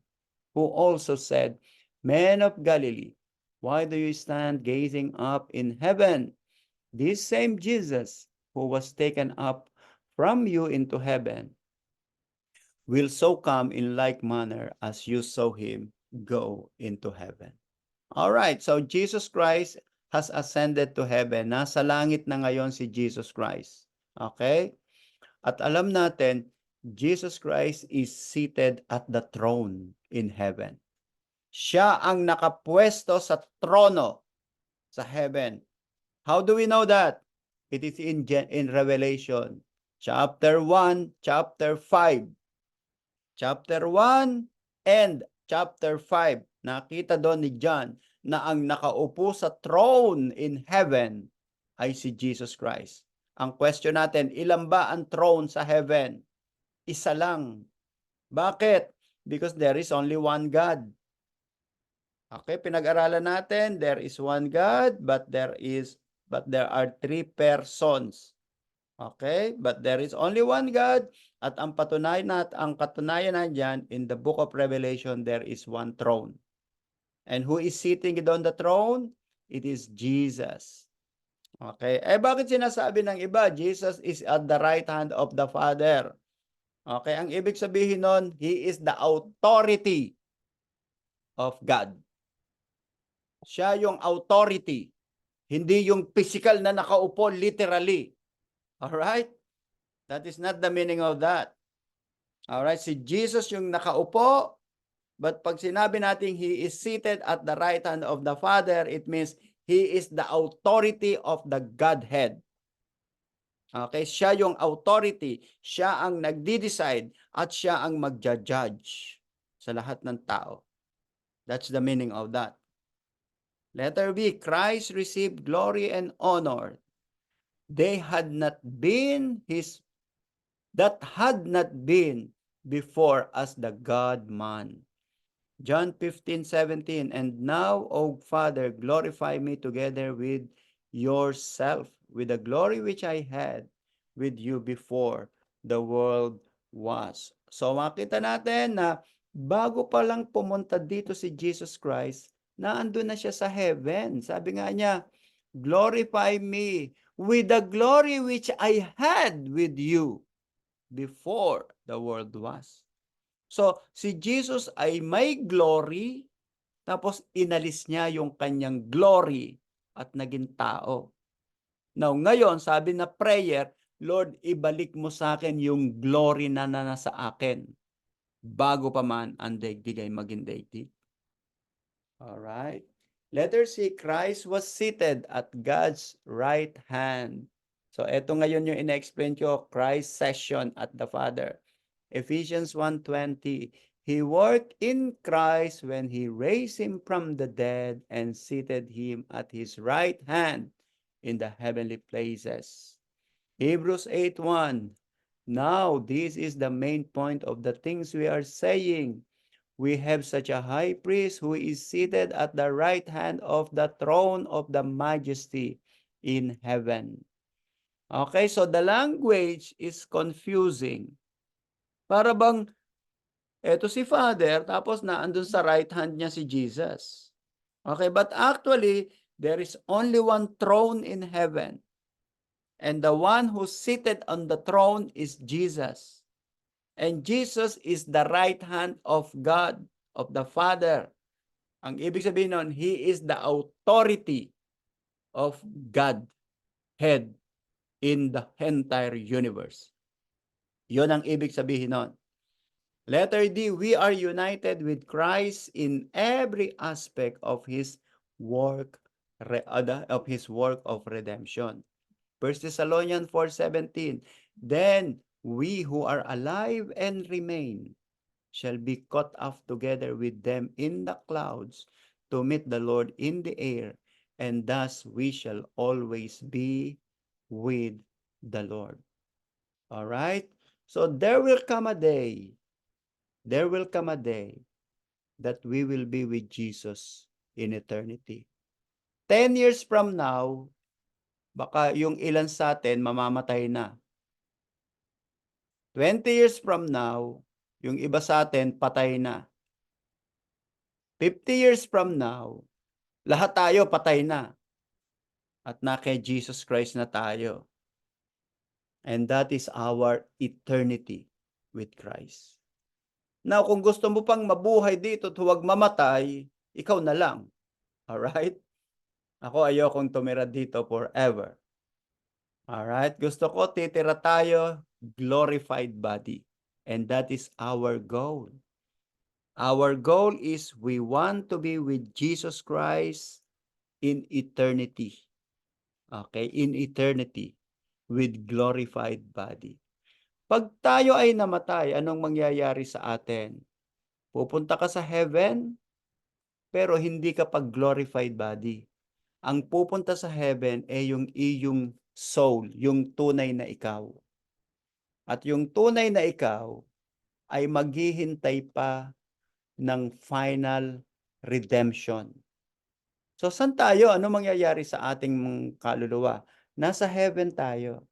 who also said, Men of Galilee, why do you stand gazing up in heaven? This same Jesus, who was taken up from you into heaven, will so come in like manner as you saw him go into heaven. All right, so Jesus Christ has ascended to heaven. Nasa langit na ngayon si Jesus Christ. Okay? At alam natin, Jesus Christ is seated at the throne in heaven. Siya ang nakapwesto sa trono sa heaven. How do we know that? It is in Revelation chapter 1, chapter 5. Chapter 1 and chapter 5. Nakita doon ni John na ang nakaupo sa throne in heaven ay si Jesus Christ. Ang question natin, ilan ba ang throne sa heaven? Isa lang. Bakit? Because there is only one God. Okay, pinag-aralan natin, there is one God, but there are 3 persons. Okay, but there is only one God, at ang katunayan nandiyan in the book of Revelation, there is one throne. And who is sitting on the throne? It is Jesus. Okay, bakit sinasabi ng iba, Jesus is at the right hand of the Father? Okay, ang ibig sabihin nun, He is the authority of God. Siya yung authority, hindi yung physical na nakaupo literally. Alright? That is not the meaning of that. Alright, si Jesus yung nakaupo, but pag sinabi natin He is seated at the right hand of the Father, it means He is the authority of the Godhead. Okay, siya yung authority, siya ang nagdi-decide, at siya ang magja-judge sa lahat ng tao. That's the meaning of that. Letter B, Christ received glory and honor. That had not been before as the God-man. John 15:17, and now, O Father, glorify me together with yourself, with the glory which I had with you before the world was. So makita natin na bago pa lang pumunta dito si Jesus Christ, naandun na siya sa heaven. Sabi nga niya, glorify me with the glory which I had with you before the world was. So, si Jesus ay may glory, tapos inalis niya yung kanyang glory at naging tao. Now, ngayon, sabi na prayer, Lord, ibalik mo sa akin yung glory na nasa akin bago pa man ang daigdig ay maging daigdig. Alright. Letter C, Christ was seated at God's right hand. So, eto ngayon yung ina-explain ko, Christ's session at the Father. Ephesians 1:20, He worked in Christ when He raised Him from the dead and seated Him at His right hand in the heavenly places. Hebrews 8:1, Now this is the main point of the things we are saying. We have such a high priest who is seated at the right hand of the throne of the majesty in heaven. Okay, so the language is confusing. Para bang, eto si Father, tapos naandun sa right hand niya si Jesus. Okay, but actually, there is only one throne in heaven. And the one who's seated on the throne is Jesus. And Jesus is the right hand of God, of the Father. Ang ibig sabihin nun, He is the authority of God, head in the entire universe. Yun ang ibig sabihin nun. Letter D, we are united with Christ in every aspect of His work of redemption. 1 Thessalonians 4:17, Then we who are alive and remain shall be caught up together with them in the clouds to meet the Lord in the air, and thus we shall always be with the Lord. All right? So there will come a day that we will be with Jesus in eternity. 10 years from now, baka yung ilan sa atin mamamatay na. 20 years from now, yung iba sa atin patay na. 50 years from now, lahat tayo patay na. At na kay Jesus Christ na tayo. And that is our eternity with Christ. Now, kung gusto mo pang mabuhay dito at huwag mamatay, ikaw na lang. Alright? Ako ayokong tumira dito forever. Alright? Gusto ko titira tayo glorified body. And that is our goal. Our goal is we want to be with Jesus Christ in eternity. Okay? In eternity with glorified body. Pag tayo ay namatay, anong mangyayari sa atin? Pupunta ka sa heaven, pero hindi ka pag-glorified body. Ang pupunta sa heaven ay yung iyong soul, yung tunay na ikaw. At yung tunay na ikaw ay maghihintay pa ng final redemption. So, saan tayo? Ano mangyayari sa ating kaluluwa? Nasa heaven tayo.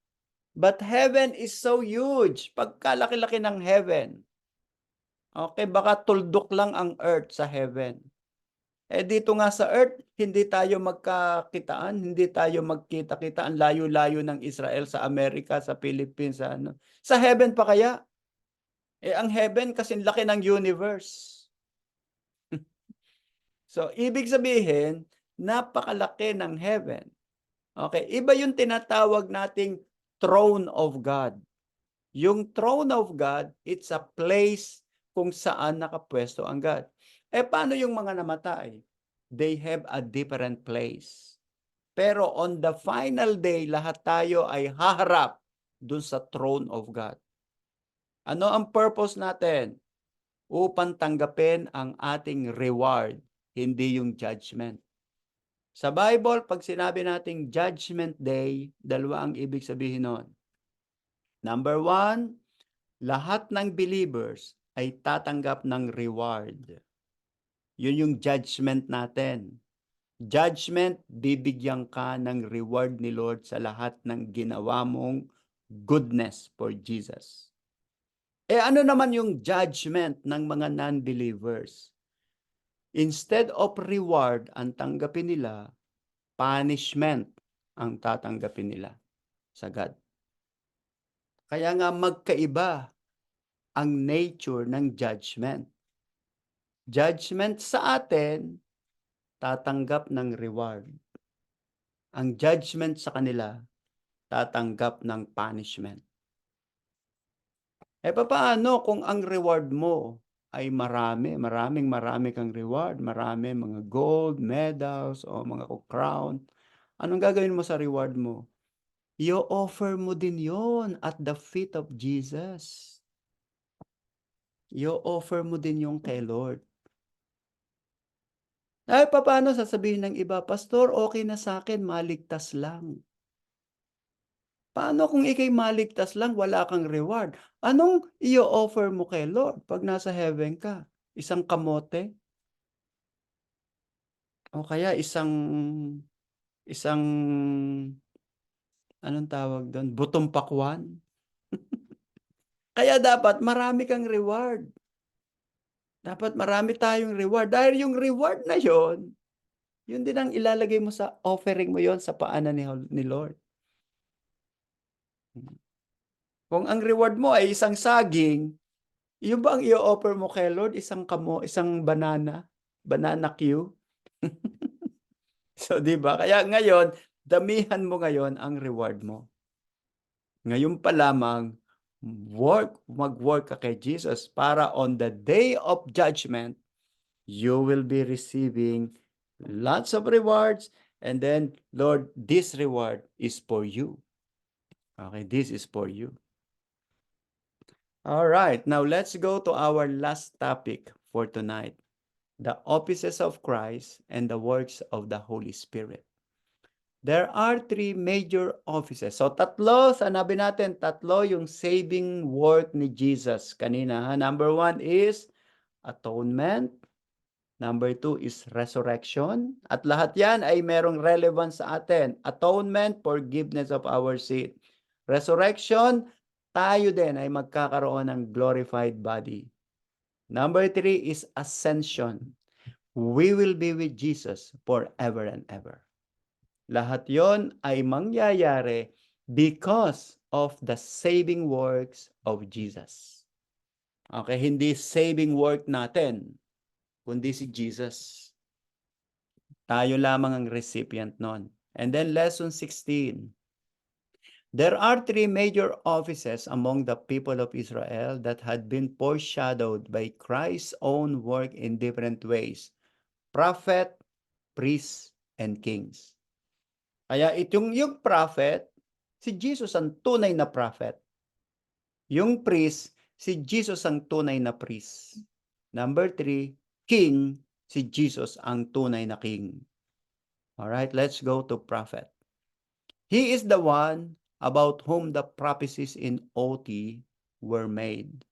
But heaven is so huge. Pagkalaki-laki ng heaven. Okay, baka tuldok lang ang earth sa heaven. Eh dito nga sa earth, hindi tayo magkakitaan, hindi tayo magkita-kita. Ang layo-layo ng Israel sa Amerika, sa Philippines, sa ano. Sa heaven pa kaya? Eh ang heaven kasing laki ng universe. So, ibig sabihin, napakalaki ng heaven. Okay, iba yung tinatawag nating throne of God. Yung throne of God, it's a place kung saan nakapwesto ang God. Eh, paano yung mga namatay? They have a different place. Pero on the final day, lahat tayo ay haharap dun sa throne of God. Ano ang purpose natin? Upang tanggapin ang ating reward, hindi yung judgment. Sa Bible, pag sinabi nating judgment day, dalawa ang ibig sabihin nun. Number 1, lahat ng believers ay tatanggap ng reward. Yun yung judgment natin. Judgment, bibigyan ka ng reward ni Lord sa lahat ng ginawa mong goodness for Jesus. Ano naman yung judgment ng mga non-believers? Instead of reward ang tanggapin nila, punishment ang tatanggapin nila sa God. Kaya nga magkaiba ang nature ng judgment. Judgment sa atin, tatanggap ng reward. Ang judgment sa kanila, tatanggap ng punishment. Papaano kung ang reward mo ay maraming kang reward, marami mga gold, medals, o mga crown. Anong gagawin mo sa reward mo? I-offer mo din yon at the feet of Jesus. I-offer mo din yung kay Lord. Paano sasabihin ng iba, Pastor, okay na sa akin, maligtas lang. Paano kung ikay maligtas lang, wala kang reward? Anong i-offer mo kay Lord pag nasa heaven ka? Isang kamote? O kaya isang anong tawag doon? Butong pakwan? Kaya dapat marami kang reward. Dapat marami tayong reward. Dahil yung reward na yon, yun din ang ilalagay mo sa offering mo yon sa paanan ni Lord. Kung ang reward mo ay isang saging, yun ba ang i-offer mo kay Lord? Isang banana Q? So, di ba? Kaya ngayon, damihan mo ngayon ang reward mo. Ngayon pa lamang, mag-work ka kay Jesus para on the day of judgment, you will be receiving lots of rewards, and then, Lord, this reward is for you. Okay, this is for you. All right, now let's go to our last topic for tonight. The offices of Christ and the works of the Holy Spirit. There are three major offices. So tatlo, sanabi natin, tatlo yung saving work ni Jesus kanina. Number 1 is atonement. Number 2 is resurrection. At lahat yan ay merong relevance sa atin. Atonement, forgiveness of our sin. Resurrection, tayo din ay magkakaroon ng glorified body. Number 3 is ascension. We will be with Jesus forever and ever. Lahat yon ay mangyayari because of the saving works of Jesus. Okay, hindi saving work natin, kundi si Jesus. Tayo lamang ang recipient nun. And then lesson 16. There are three major offices among the people of Israel that had been foreshadowed by Christ's own work in different ways. Prophet, priests, and kings. Kaya yung prophet, si Jesus ang tunay na prophet. Yung priest, si Jesus ang tunay na priest. Number 3, king, si Jesus ang tunay na king. Alright, let's go to prophet. He is the one about whom the prophecies in OT were made.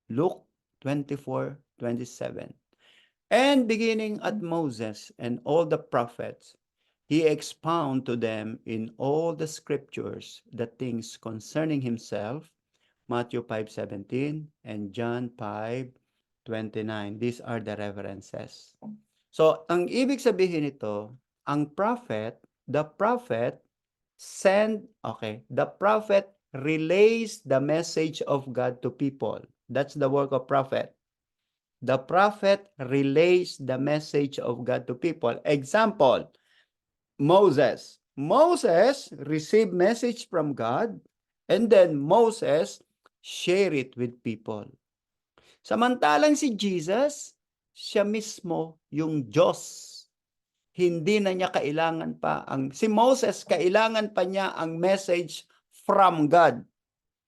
Luke 24:27. And beginning at Moses and all the prophets, he expounded to them in all the scriptures the things concerning himself, Matthew 5:17 and John 5:29. These are the references. So, ang ibig sabihin nito, ang prophet, the prophet relays the message of God to people. That's the work of prophet. The prophet relays the message of God to people. Example, Moses. Moses received message from God, and then Moses share it with people. Samantalang si Jesus, siya mismo yung Diyos. Hindi na niya kailangan pa si Moses, kailangan pa niya ang message from God.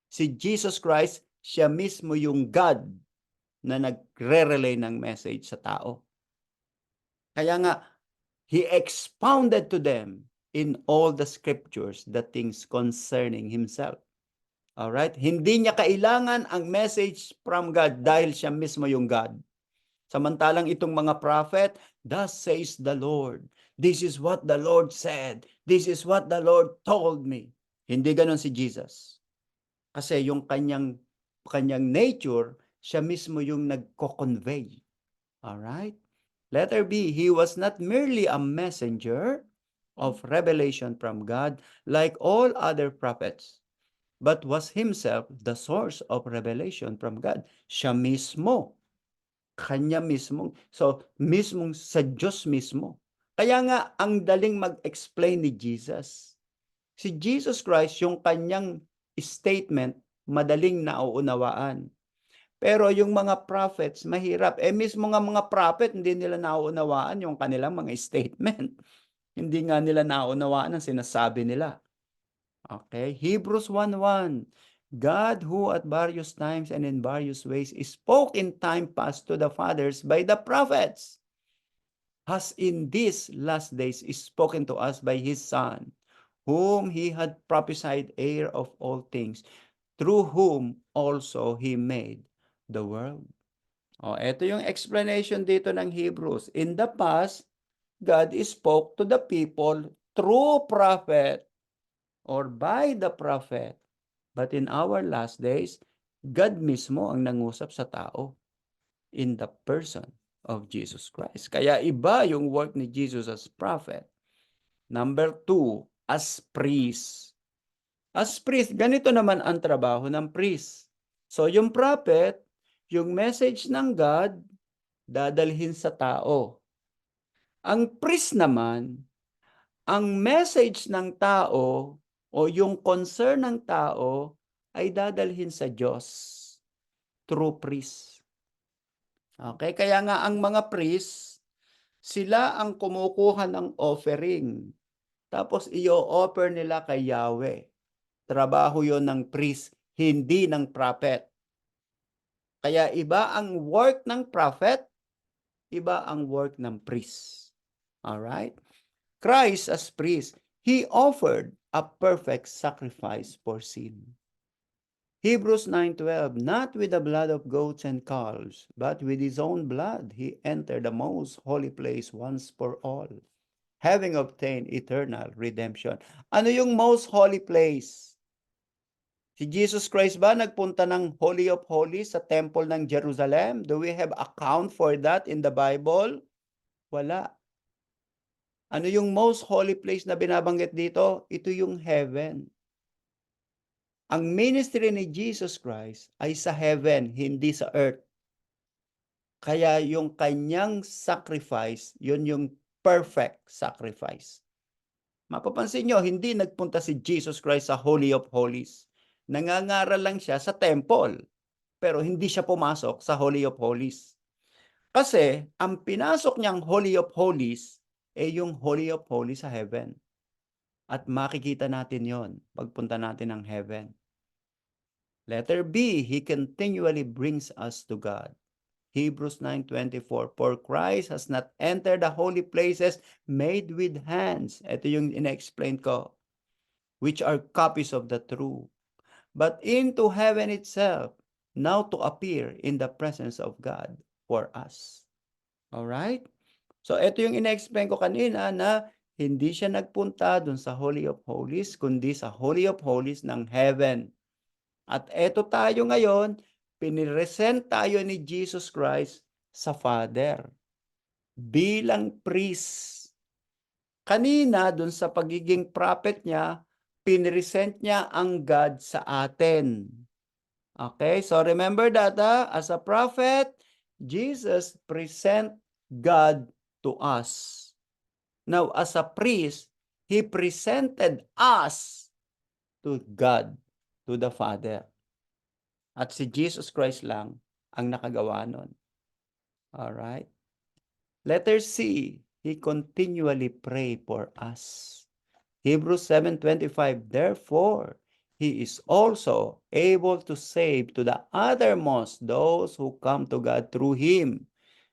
Si Jesus Christ, siya mismo yung God na nagre-relay ng message sa tao. Kaya nga, he expounded to them in all the scriptures the things concerning himself. Alright? Hindi niya kailangan ang message from God dahil siya mismo yung God. Samantalang itong mga prophet, thus says the Lord. This is what the Lord said. This is what the Lord told me. Hindi ganon si Jesus. Kasi yung kanyang kanyang nature, siya mismo yung nagko-convey. Alright? Letter B, he was not merely a messenger of revelation from God like all other prophets, but was himself the source of revelation from God. Siya mismo, kanya mismo. So, mismong sa Diyos mismo. Kaya nga, ang daling mag-explain ni Jesus. Si Jesus Christ, yung kanyang statement, madaling nauunawaan. Pero yung mga prophets, mahirap. Mismo nga mga prophet, hindi nila nauunawaan yung kanilang mga statement. Hindi nga nila nauunawaan ang sinasabi nila. Okay? Hebrews 1:1. God who at various times and in various ways spoke in time past to the fathers by the prophets, has in these last days spoken to us by his Son, whom he had prophesied heir of all things, through whom also he made the world. Ito yung explanation dito ng Hebrews. In the past, God spoke to the people through prophet or by the prophet. But in our last days, God mismo ang nangusap sa tao in the person of Jesus Christ. Kaya iba yung work ni Jesus as prophet. Number 2, as priest. As priest, ganito naman ang trabaho ng priest. So yung prophet, yung message ng God, dadalhin sa tao. Ang priest naman, ang message ng tao o yung concern ng tao ay dadalhin sa Diyos through priest. Okay, kaya nga ang mga priest, sila ang kumukuha ng offering. Tapos i-offer nila kay Yahweh. Trabaho yon ng priest, hindi ng prophet. Kaya iba ang work ng prophet, iba ang work ng priest. Alright? Christ as priest, he offered a perfect sacrifice for sin. Hebrews 9:12, not with the blood of goats and calves, but with his own blood he entered the most holy place once for all, having obtained eternal redemption. Ano yung most holy place? Si Jesus Christ ba nagpunta ng Holy of Holies sa Temple ng Jerusalem? Do we have account for that in the Bible? Wala. Ano yung most holy place na binabanggit dito? Ito yung heaven. Ang ministry ni Jesus Christ ay sa heaven, hindi sa earth. Kaya yung kanyang sacrifice, yun yung perfect sacrifice. Mapapansin nyo, hindi nagpunta si Jesus Christ sa Holy of Holies. Nangangaral lang siya sa temple, pero hindi siya pumasok sa Holy of Holies. Kasi ang pinasok niyang Holy of Holies ay yung Holy of Holies sa heaven. At makikita natin yon pagpunta natin ng heaven. Letter B, he continually brings us to God. Hebrews 9:24, for Christ has not entered the holy places made with hands. Ito yung ina-explain ko, which are copies of the true, but into heaven itself, now to appear in the presence of God for us. Alright? So, ito yung ina-explain ko kanina na hindi siya nagpunta dun sa Holy of Holies, kundi sa Holy of Holies ng heaven. At eto tayo ngayon, piniresent tayo ni Jesus Christ sa Father bilang priest. Kanina, dun sa pagiging prophet niya, piniresent niya ang God sa atin. Okay, so remember that as a prophet, Jesus present God to us. Now, as a priest, he presented us to God, to the Father. At si Jesus Christ lang ang nakagawa nun. Alright? Letter C, he continually pray for us. Hebrews 7:25, therefore, he is also able to save to the uttermost those who come to God through him,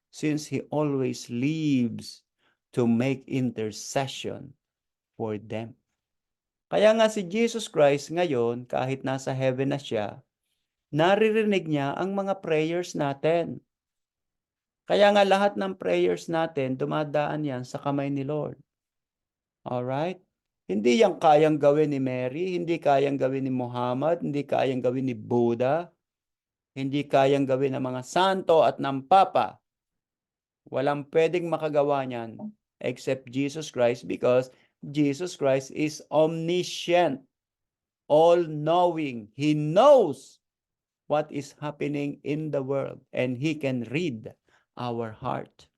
since he always lives to make intercession for them. Kaya nga si Jesus Christ ngayon, kahit nasa heaven na siya, naririnig niya ang mga prayers natin. Kaya nga lahat ng prayers natin, dumadaan yan sa kamay ni Lord. Alright? Hindi yan kayang gawin ni Mary, hindi kayang gawin ni Muhammad, hindi kayang gawin ni Buddha. Hindi kayang gawin ng mga santo at ng Papa. Walang pwedeng makagawa niyan except Jesus Christ, because Jesus Christ is omniscient, all-knowing. He knows what is happening in the world, and He can read our heart.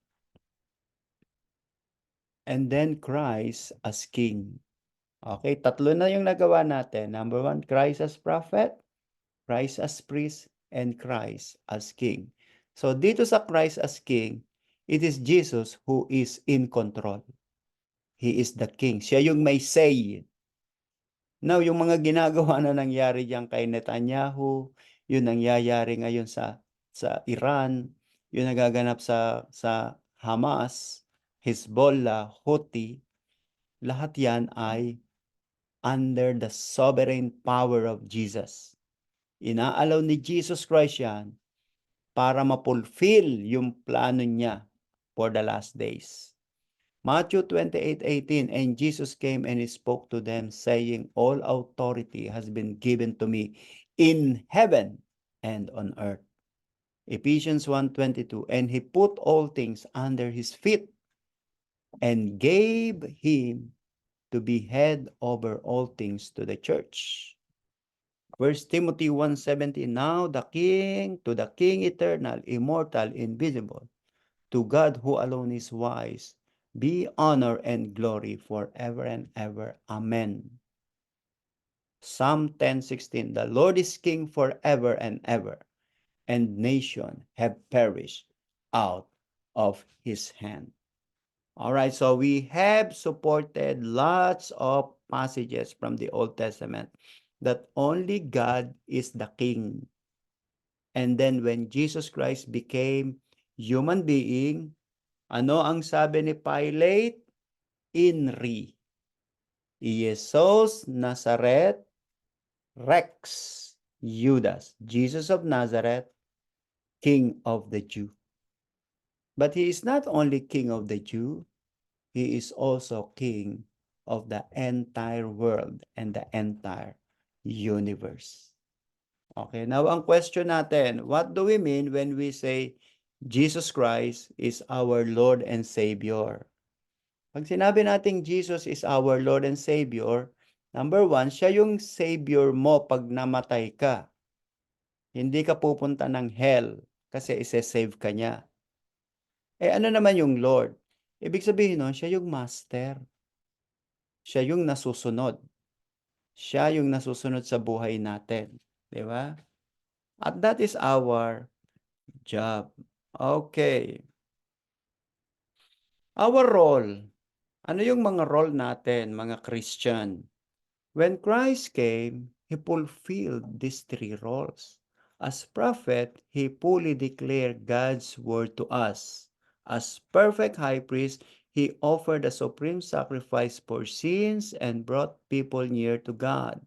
And then Christ as King. Okay, tatlo na yung nagawa natin. Number 1, Christ as prophet, Christ as priest, and Christ as King. So dito sa Christ as King, it is Jesus who is in control. He is the King. Siya yung may say. Now, yung mga ginagawa na nangyari diyan kay Netanyahu, yung nangyayari ngayon sa Iran, yung nagaganap sa Hamas, Hezbollah, Houthi, lahat yan ay under the sovereign power of Jesus. Inaalaw ni Jesus Christ yan para ma-fulfill yung plano niya for the last days. Matthew 28:18, and Jesus came and he spoke to them, saying, all authority has been given to me in heaven and on earth. Ephesians 1:22, and he put all things under his feet and gave him to be head over all things to the church. 1 Timothy 1:17, now the King, to the King eternal, immortal, invisible, to God who alone is wise, be honor and glory forever and ever. Amen. Psalm 10:16, the Lord is King forever and ever, and nations have perished out of his hand. All right, so we have supported lots of passages from the Old Testament that only God is the King. And then when Jesus Christ became human being, ano ang sabi ni Pilate? Inri. Jesus Nazareth Rex Judas. Jesus of Nazareth, King of the Jew. But he is not only King of the Jew, he is also King of the entire world and the entire universe. Okay, now ang question natin, what do we mean when we say Jesus Christ is our Lord and Savior? Pag sinabi nating Jesus is our Lord and Savior, number 1, siya yung Savior mo pag namatay ka. Hindi ka pupunta ng hell kasi ise-save ka niya. Ano naman yung Lord? Ibig sabihin nun, siya yung Master. Siya yung nasusunod. Siya yung nasusunod sa buhay natin. Di ba? At that is our job. Okay. Our role. Ano yung mga role natin, mga Christian? When Christ came, He fulfilled these 3 roles. As prophet, He fully declared God's word to us. As perfect high priest, He offered a supreme sacrifice for sins and brought people near to God.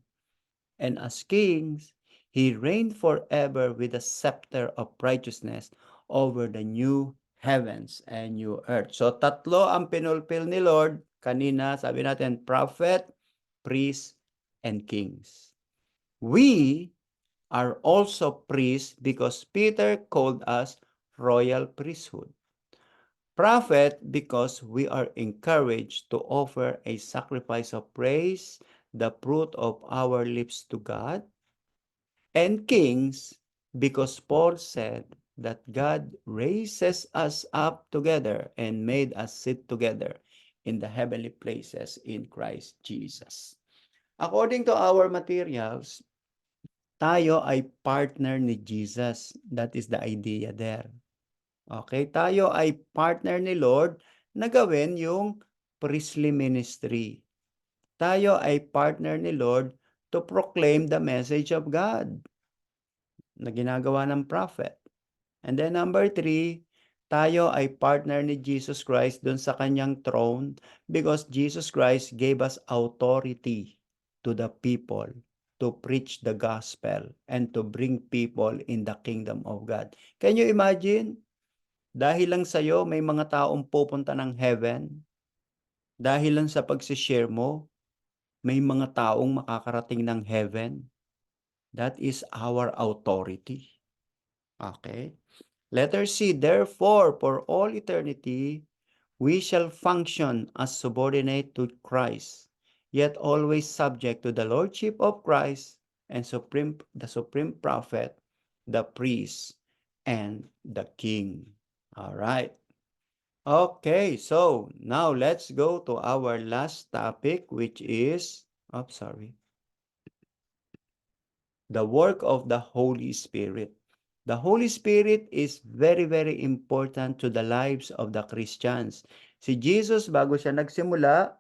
And as kings, He reigned forever with a scepter of righteousness over the new heavens and new earth. So tatlo ang pinulpil ni Lord. Kanina sabi natin, prophet, priest, and kings. We are also priests because Peter called us royal priesthood. Prophet because we are encouraged to offer a sacrifice of praise, the fruit of our lips to God. And kings because Paul said that God raises us up together and made us sit together in the heavenly places in Christ Jesus. According to our materials, tayo ay partner ni Jesus. That is the idea there. Okay, tayo ay partner ni Lord na gawin yung priestly ministry. Tayo ay partner ni Lord to proclaim the message of God na ginagawa ng prophet. And then number 3, tayo ay partner ni Jesus Christ dun sa kanyang throne because Jesus Christ gave us authority to the people to preach the gospel and to bring people in the kingdom of God. Can you imagine? Dahil lang sa'yo, may mga taong pupunta ng heaven. Dahil lang sa pagsishare mo, may mga taong makakarating ng heaven. That is our authority. Okay. Letter C, therefore, for all eternity, we shall function as subordinate to Christ, yet always subject to the lordship of Christ and the supreme prophet, the priest, and the king. All right. Okay, so now let's go to our last topic, which is, the work of the Holy Spirit. The Holy Spirit is very, very important to the lives of the Christians. Si Jesus, bago siya nagsimula,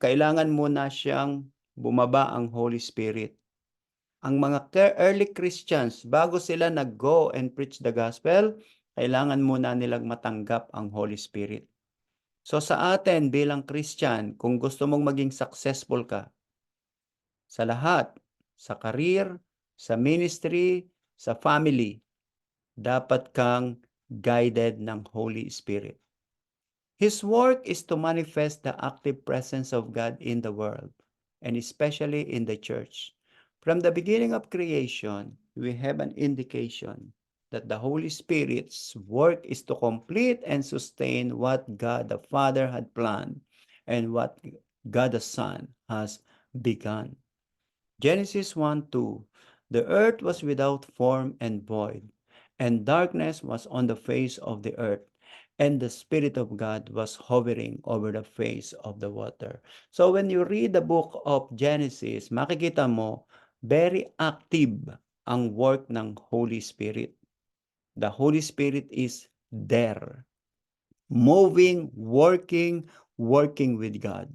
kailangan muna siyang bumaba ang Holy Spirit. Ang mga early Christians, bago sila nag-go and preach the gospel, kailangan muna nilang matanggap ang Holy Spirit. So sa atin bilang Christian, kung gusto mong maging successful ka sa lahat, sa career, sa ministry, sa family, dapat kang guided ng Holy Spirit. His work is to manifest the active presence of God in the world, and especially in the church. From the beginning of creation, we have an indication that the Holy Spirit's work is to complete and sustain what God the Father had planned and what God the Son has begun. Genesis 1:2, the earth was without form and void, and darkness was on the face of the earth, and the Spirit of God was hovering over the face of the water. So when you read the book of Genesis, makikita mo, very active ang work ng Holy Spirit. The Holy Spirit is there, moving, working with God.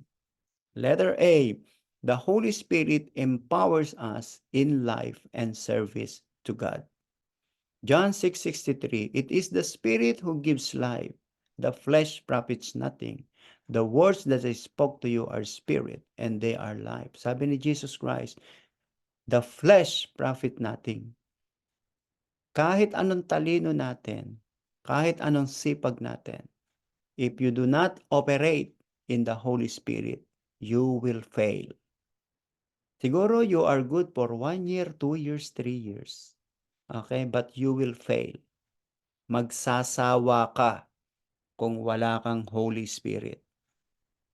Letter A, the Holy Spirit empowers us in life and service to God. John 6:63, it is the Spirit who gives life. The flesh profits nothing. The words that I spoke to you are spirit and they are life. Sabi ni Jesus Christ, the flesh profit nothing. Kahit anong talino natin, kahit anong sipag natin, if you do not operate in the Holy Spirit, you will fail. Siguro you are good for 1 year, 2 years, 3 years. Okay? But you will fail. Magsasawa ka kung wala kang Holy Spirit.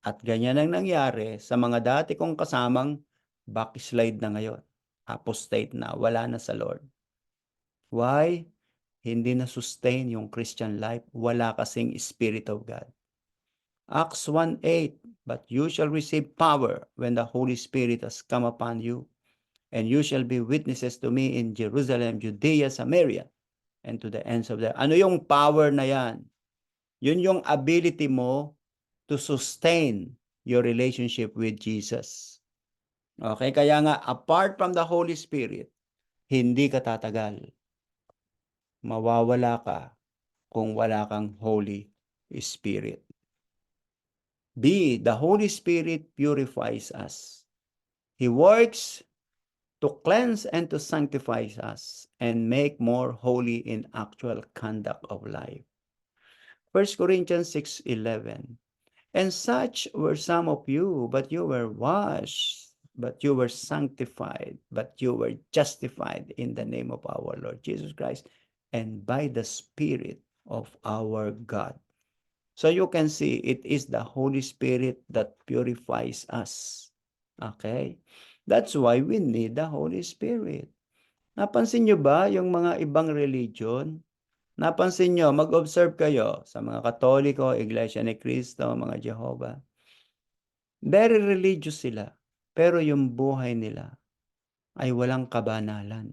At ganyan ang nangyari sa mga dati kong kasamang backslide na ngayon. Apostate na, wala na sa Lord. Why? Hindi na sustain yung Christian life. Wala kasing Spirit of God. Acts 1:8, but you shall receive power when the Holy Spirit has come upon you, and you shall be witnesses to me in Jerusalem, Judea, Samaria, and to the ends of the... Ano yung power na yan? Yun yung ability mo to sustain your relationship with Jesus. Okay, kaya nga, apart from the Holy Spirit, hindi ka tatagal. Mawawala ka kung wala kang Holy Spirit. B, the Holy Spirit purifies us. He works to cleanse and to sanctify us and make more holy in actual conduct of life. 1 Corinthians 6:11, and such were some of you, but you were washed, but you were sanctified, but you were justified in the name of our Lord Jesus Christ and by the Spirit of our God. So you can see, it is the Holy Spirit that purifies us. Okay? That's why we need the Holy Spirit. Napansin nyo ba yung mga ibang religion? Napansin nyo, mag-observe kayo sa mga Katoliko, Iglesia ni Cristo, mga Jehovah. Very religious sila, pero yung buhay nila ay walang kabanalan.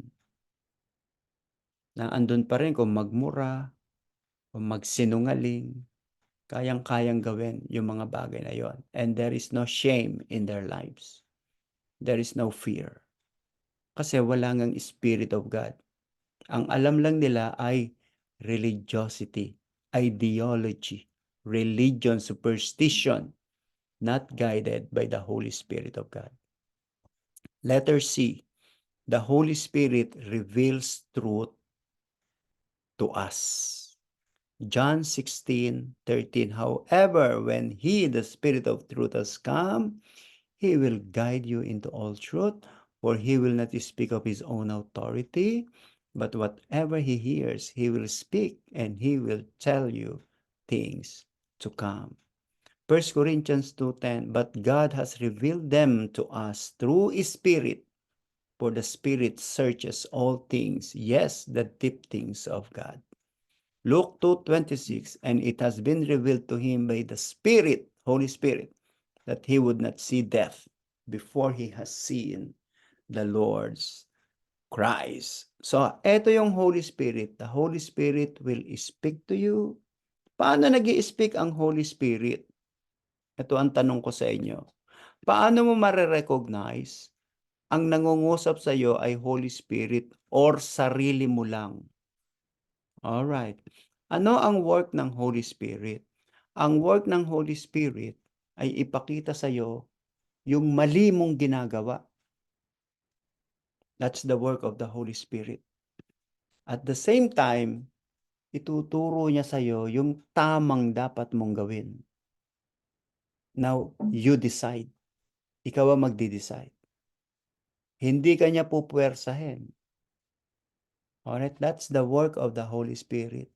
Na andun pa rin kung magmura, kung magsinungaling, kayang-kayang gawin yung mga bagay na yon. And there is no shame in their lives. There is no fear. Kasi wala ngang Spirit of God. Ang alam lang nila ay religiosity, ideology, religion, superstition, not guided by the Holy Spirit of God. Letter C, the Holy Spirit reveals truth to us. John 16:13, however, when He, the Spirit of truth, has come, He will guide you into all truth, for He will not speak of His own authority, But whatever he hears, he will speak and he will tell you things to come. 1 Corinthians 2:10, but God has revealed them to us through His Spirit, for the Spirit searches all things, yes, the deep things of God. Luke 2:26, and it has been revealed to him by the Spirit, Holy Spirit, that he would not see death before he has seen the Lord's Christ. So, eto yung Holy Spirit. The Holy Spirit will speak to you. Paano nag-i-speak ang Holy Spirit? Ito ang tanong ko sa inyo. Paano mo mare-recognize ang nangungusap sa iyo ay Holy Spirit or sarili mo lang? Alright. Ano ang work ng Holy Spirit? Ang work ng Holy Spirit ay ipakita sa iyo yung mali mong ginagawa. That's the work of the Holy Spirit. At the same time, ituturo niya sa iyo yung tamang dapat mong gawin. Now, you decide. Ikaw ang magde-decide. Hindi ka niya pupuwersahin. Alright, that's the work of the Holy Spirit.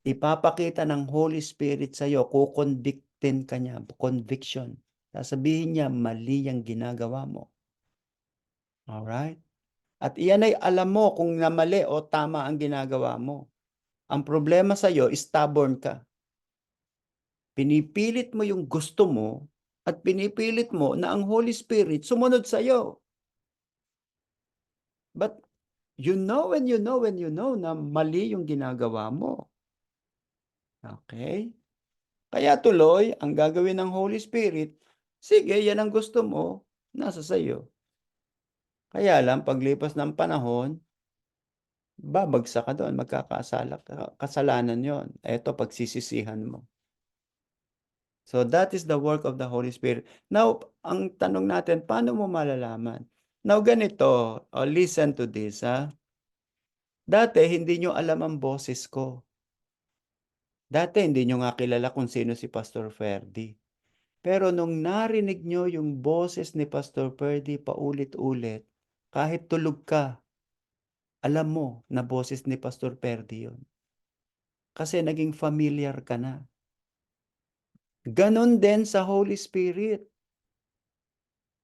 Ipapakita ng Holy Spirit sa iyo, kukonviktin ka niya, conviction. Sasabihin niya, mali ang ginagawa mo. Alright? At iyan ay alam mo kung na mali o tama ang ginagawa mo. Ang problema sa iyo, stubborn ka. Pinipilit mo yung gusto mo at pinipilit mo na ang Holy Spirit sumunod sa iyo. But you know when you know na mali yung ginagawa mo. Okay? Kaya tuloy, ang gagawin ng Holy Spirit, sige, yan ang gusto mo, nasa sayo. Kaya lang, paglipas ng panahon, babagsak ka doon, magkakasala ka, kasalanan yon. Eto, pagsisisihan mo. So that is the work of the Holy Spirit. Now, ang tanong natin, paano mo malalaman? Now, ganito, listen to this, ha? Dati, hindi nyo alam ang boses ko. Dati, hindi nyo nga kilala kung sino si Pastor Ferdy. Pero nung narinig nyo yung boses ni Pastor Ferdy paulit-ulit, kahit tulog ka, alam mo na boses ni Pastor Ferdy yun. Kasi naging familiar ka na. Ganon din sa Holy Spirit.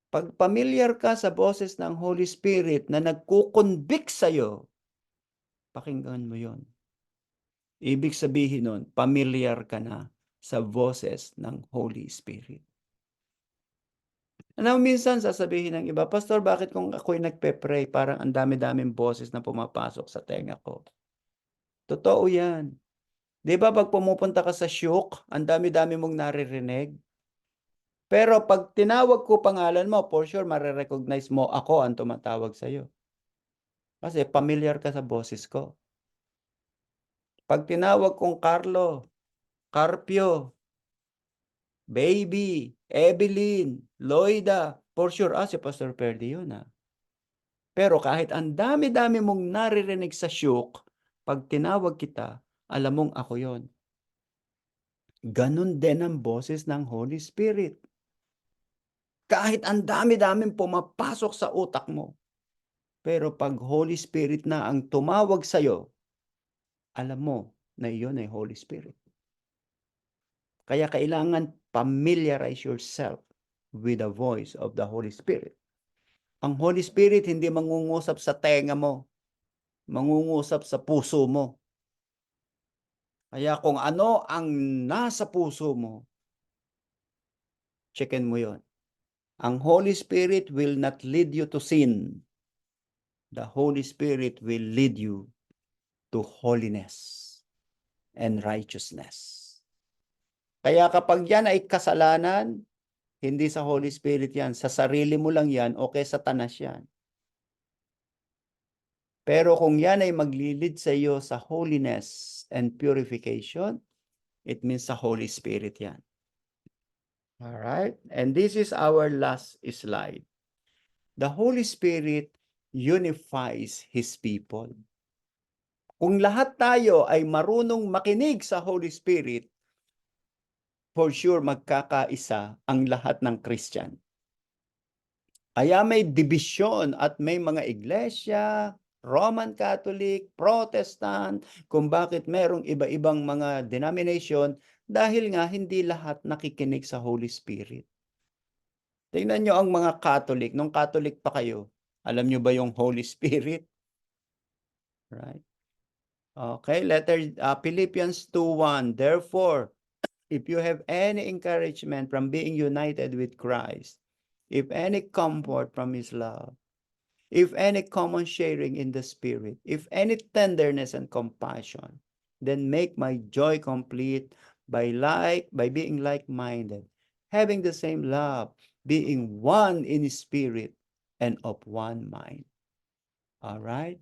Pag familiar ka sa boses ng Holy Spirit na nagkukonvict sa'yo, pakinggan mo yon. Ibig sabihin nun, familiar ka na sa boses ng Holy Spirit. Now, minsan sasabihin ng iba, Pastor, bakit kung ako'y nagpe-pray, parang ang dami-daming boses na pumapasok sa tenga ko? Totoo yan. Di ba pag pumupunta ka sa syuk, ang dami-dami mong naririnig? Pero pag tinawag ko pangalan mo, for sure, marirecognize mo ako ang tumatawag sa'yo. Kasi familiar ka sa boses ko. Pag tinawag kong Carlo, Carpio, Baby, Evelyn, Loida, for sure, si Pastor Perdy yun, Pero kahit ang dami-dami mong naririnig sa syuk, pag tinawag kita, alam mong ako yon. Ganon din ang boses ng Holy Spirit. Kahit ang dami-daming pumapasok sa utak mo, pero pag Holy Spirit na ang tumawag sa'yo, alam mo na iyon ay Holy Spirit. Kaya kailangan familiarize yourself with the voice of the Holy Spirit. Ang Holy Spirit hindi mangungusap sa tenga mo, mangungusap sa puso mo. Kaya kung ano ang nasa puso mo, checkin mo yon. Ang Holy Spirit will not lead you to sin. The Holy Spirit will lead you to holiness and righteousness. Kaya kapag yan ay kasalanan, hindi sa Holy Spirit yan. Sa sarili mo lang yan o kay Satanas yan. Pero kung yan ay maglilid sa iyo sa holiness and purification, it means sa Holy Spirit yan. Alright? And this is our last slide. The Holy Spirit unifies His people. Kung lahat tayo ay marunong makinig sa Holy Spirit, for sure magkakaisa ang lahat ng Christian. Kaya may division at may mga iglesia, Roman Catholic, Protestant, kung bakit merong iba-ibang mga denomination, dahil nga hindi lahat nakikinig sa Holy Spirit. Tingnan niyo ang mga Catholic, nung Catholic pa kayo, alam niyo ba yung Holy Spirit? Right? Okay, Philippians 2:1. Therefore, if you have any encouragement from being united with Christ, if any comfort from His love, if any common sharing in the Spirit, if any tenderness and compassion, then make my joy complete by being like-minded, having the same love, being one in spirit and of one mind. All right?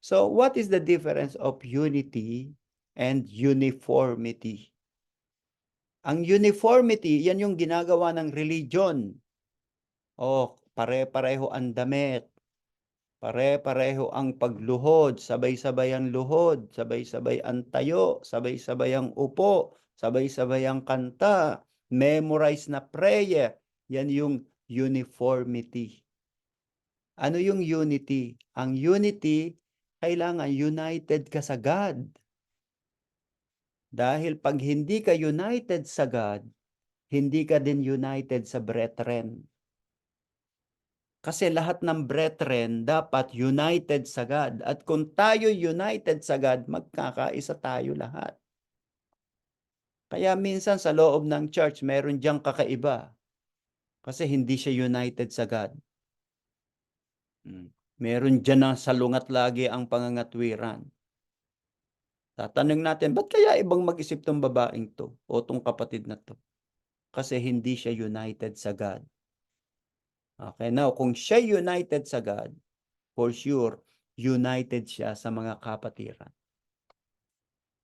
So what is the difference of unity and uniformity? Ang uniformity, yan yung ginagawa ng religion. Oh, pare-pareho ang damit, pare-pareho ang pagluhod, sabay-sabay ang luhod, sabay-sabay ang tayo, sabay-sabay ang upo, sabay-sabay ang kanta, memorize na prayer. Yan yung uniformity. Ano yung unity? Ang unity, kailangan united ka sa God. Dahil pag hindi ka united sa God, hindi ka din united sa brethren. Kasi lahat ng brethren dapat united sa God. At kung tayo united sa God, magkakaisa tayo lahat. Kaya minsan sa loob ng church, meron diyang kakaiba. Kasi hindi siya united sa God. Meron dyan na salungat lagi ang pangangatwiran. Tatanong natin, ba't kaya ibang mag-isip tong babaeng to o tong kapatid na to? Kasi hindi siya united sa God. Okay, now kung siya united sa God, for sure, united siya sa mga kapatiran.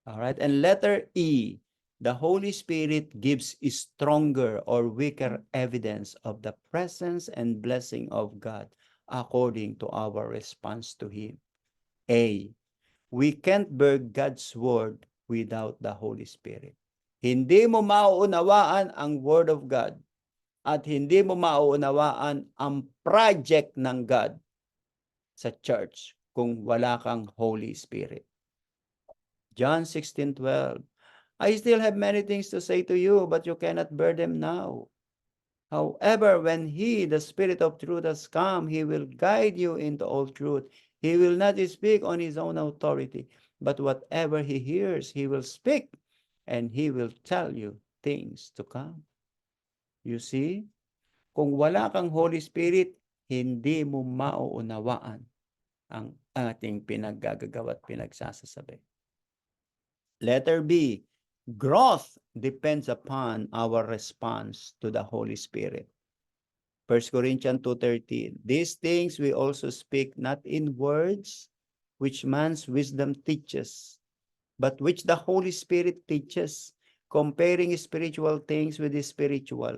Alright, and letter E, the Holy Spirit gives stronger or weaker evidence of the presence and blessing of God according to our response to Him. A, we can't bear God's word without the Holy Spirit. Hindi mo mauunawaan ang Word of God at hindi mo mauunawaan ang project ng God sa church kung wala kang Holy Spirit. John 16:12, I still have many things to say to you, but you cannot bear them now. However, when He, the Spirit of truth, has come, He will guide you into all truth. He will not speak on His own authority, but whatever He hears, He will speak, and He will tell you things to come. You see, kung wala kang Holy Spirit, hindi mo mauunawaan ang ating pinaggagawa at pinagsasasabi. Letter B, growth depends upon our response to the Holy Spirit. 1 Corinthians 2:13, these things we also speak not in words which man's wisdom teaches, but which the Holy Spirit teaches, comparing spiritual things with the spiritual.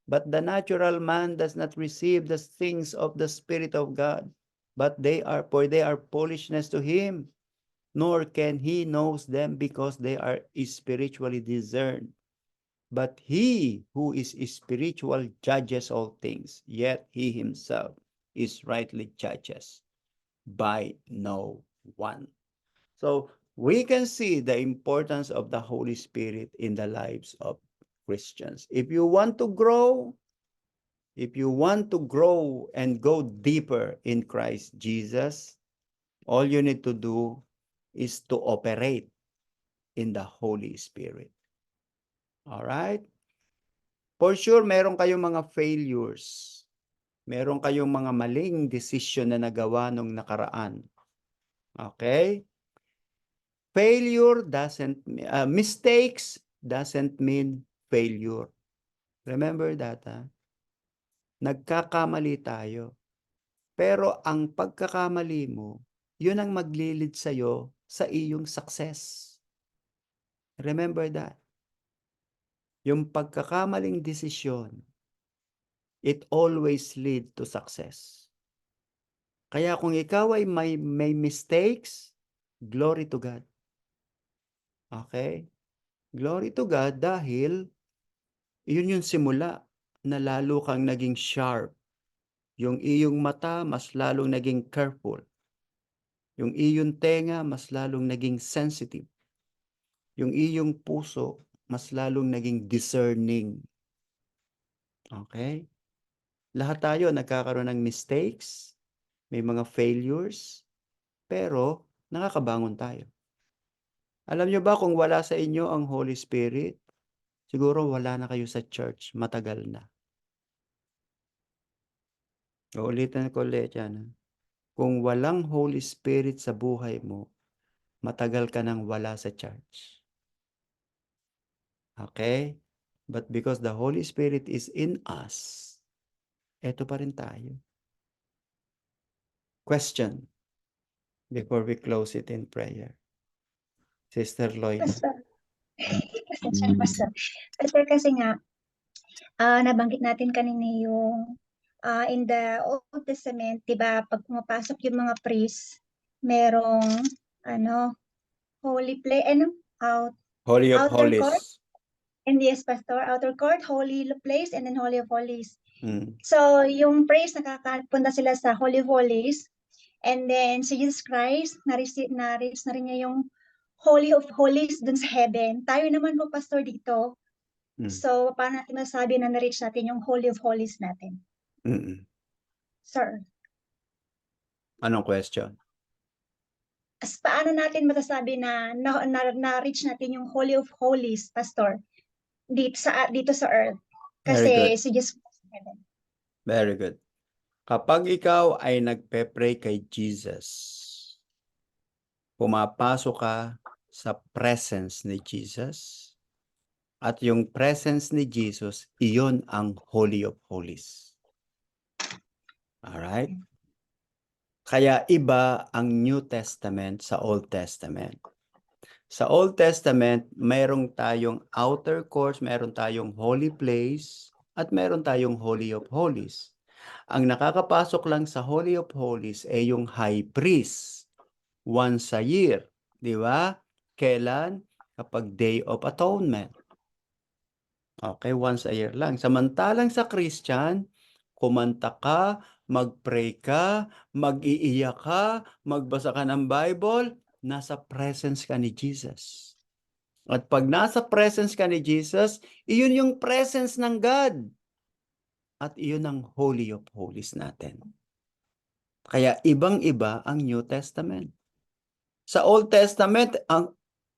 But the natural man does not receive the things of the Spirit of God, but they are foolishness to him, nor can he knows them because they are spiritually discerned. But he who is spiritual judges all things, yet he himself is rightly judges by no one. So we can see the importance of the Holy Spirit in the lives of Christians. If you want to grow and go deeper in Christ Jesus, all you need to do is to operate in the Holy Spirit. All right? For sure, meron kayong mga failures. Meron kayong mga maling decision na nagawa nung nakaraan. Okay? Mistakes doesn't mean failure. Remember that, ha? Nagkakamali tayo. Pero ang pagkakamali mo, yun ang maglilid sa'yo sa iyong success. Remember that. Yung pagkakamaling desisyon, it always lead to success. Kaya kung ikaw ay may mistakes, glory to God. Okay? Glory to God dahil yun yung simula na lalo kang naging sharp. Yung iyong mata mas lalong naging careful. Yung iyong tenga mas lalong naging sensitive. Yung iyong puso mas lalong naging discerning. Okay? Lahat tayo nagkakaroon ng mistakes, may mga failures, pero nakakabangon tayo. Alam niyo ba kung wala sa inyo ang Holy Spirit, siguro wala na kayo sa church, matagal na. Uulitin ko ulit yan. Kung walang Holy Spirit sa buhay mo, matagal ka nang wala sa church. Okay? But because the Holy Spirit is in us, eto pa rin tayo. Question before we close it in prayer. Sister Loida. Pastor. Pasensya na, Pastor. Pastor, kasi nga, nabanggit natin kanina yung in the Old Testament, di ba, pag pumapasok yung mga priest, merong holy place, Holy of outer court, Holies. and yes, Pastor, outer court, holy place, and then holy of holies. Mm. So, yung priest, nakakapunta sila sa holy of holies, and then si Jesus Christ, na-reach na rin niya yung holy of holies dun sa heaven. Tayo naman po, Pastor, dito. Mm. So, paano natin masabi na na-reach natin yung holy of holies natin? Mm-mm. Sir, Anong question? paano natin masasabi na na-reach natin yung holy of holies, Pastor, dito sa earth? Very Kasi good. si Jesus Christ sa heaven. Very good. Kapag ikaw ay nagpe-pray kay Jesus, pumapasok ka sa presence ni Jesus, at yung presence ni Jesus, iyon ang Holy of Holies. Alright? Kaya iba ang New Testament sa Old Testament. Sa Old Testament, mayroong tayong outer courts, mayroong tayong holy place, at mayroong tayong Holy of Holies. Ang nakakapasok lang sa Holy of Holies ay yung high priest once a year. Di ba? Kailan? Kapag Day of Atonement. Okay, once a year lang. Samantalang sa Christian, kumanta ka, mag-pray ka, mag-iiyak ka, magbasa ka ng Bible, nasa presence ka ni Jesus. At pag nasa presence ka ni Jesus, iyon yung presence ng God. At iyon ang Holy of Holies natin. Kaya ibang-iba ang New Testament. Sa Old Testament,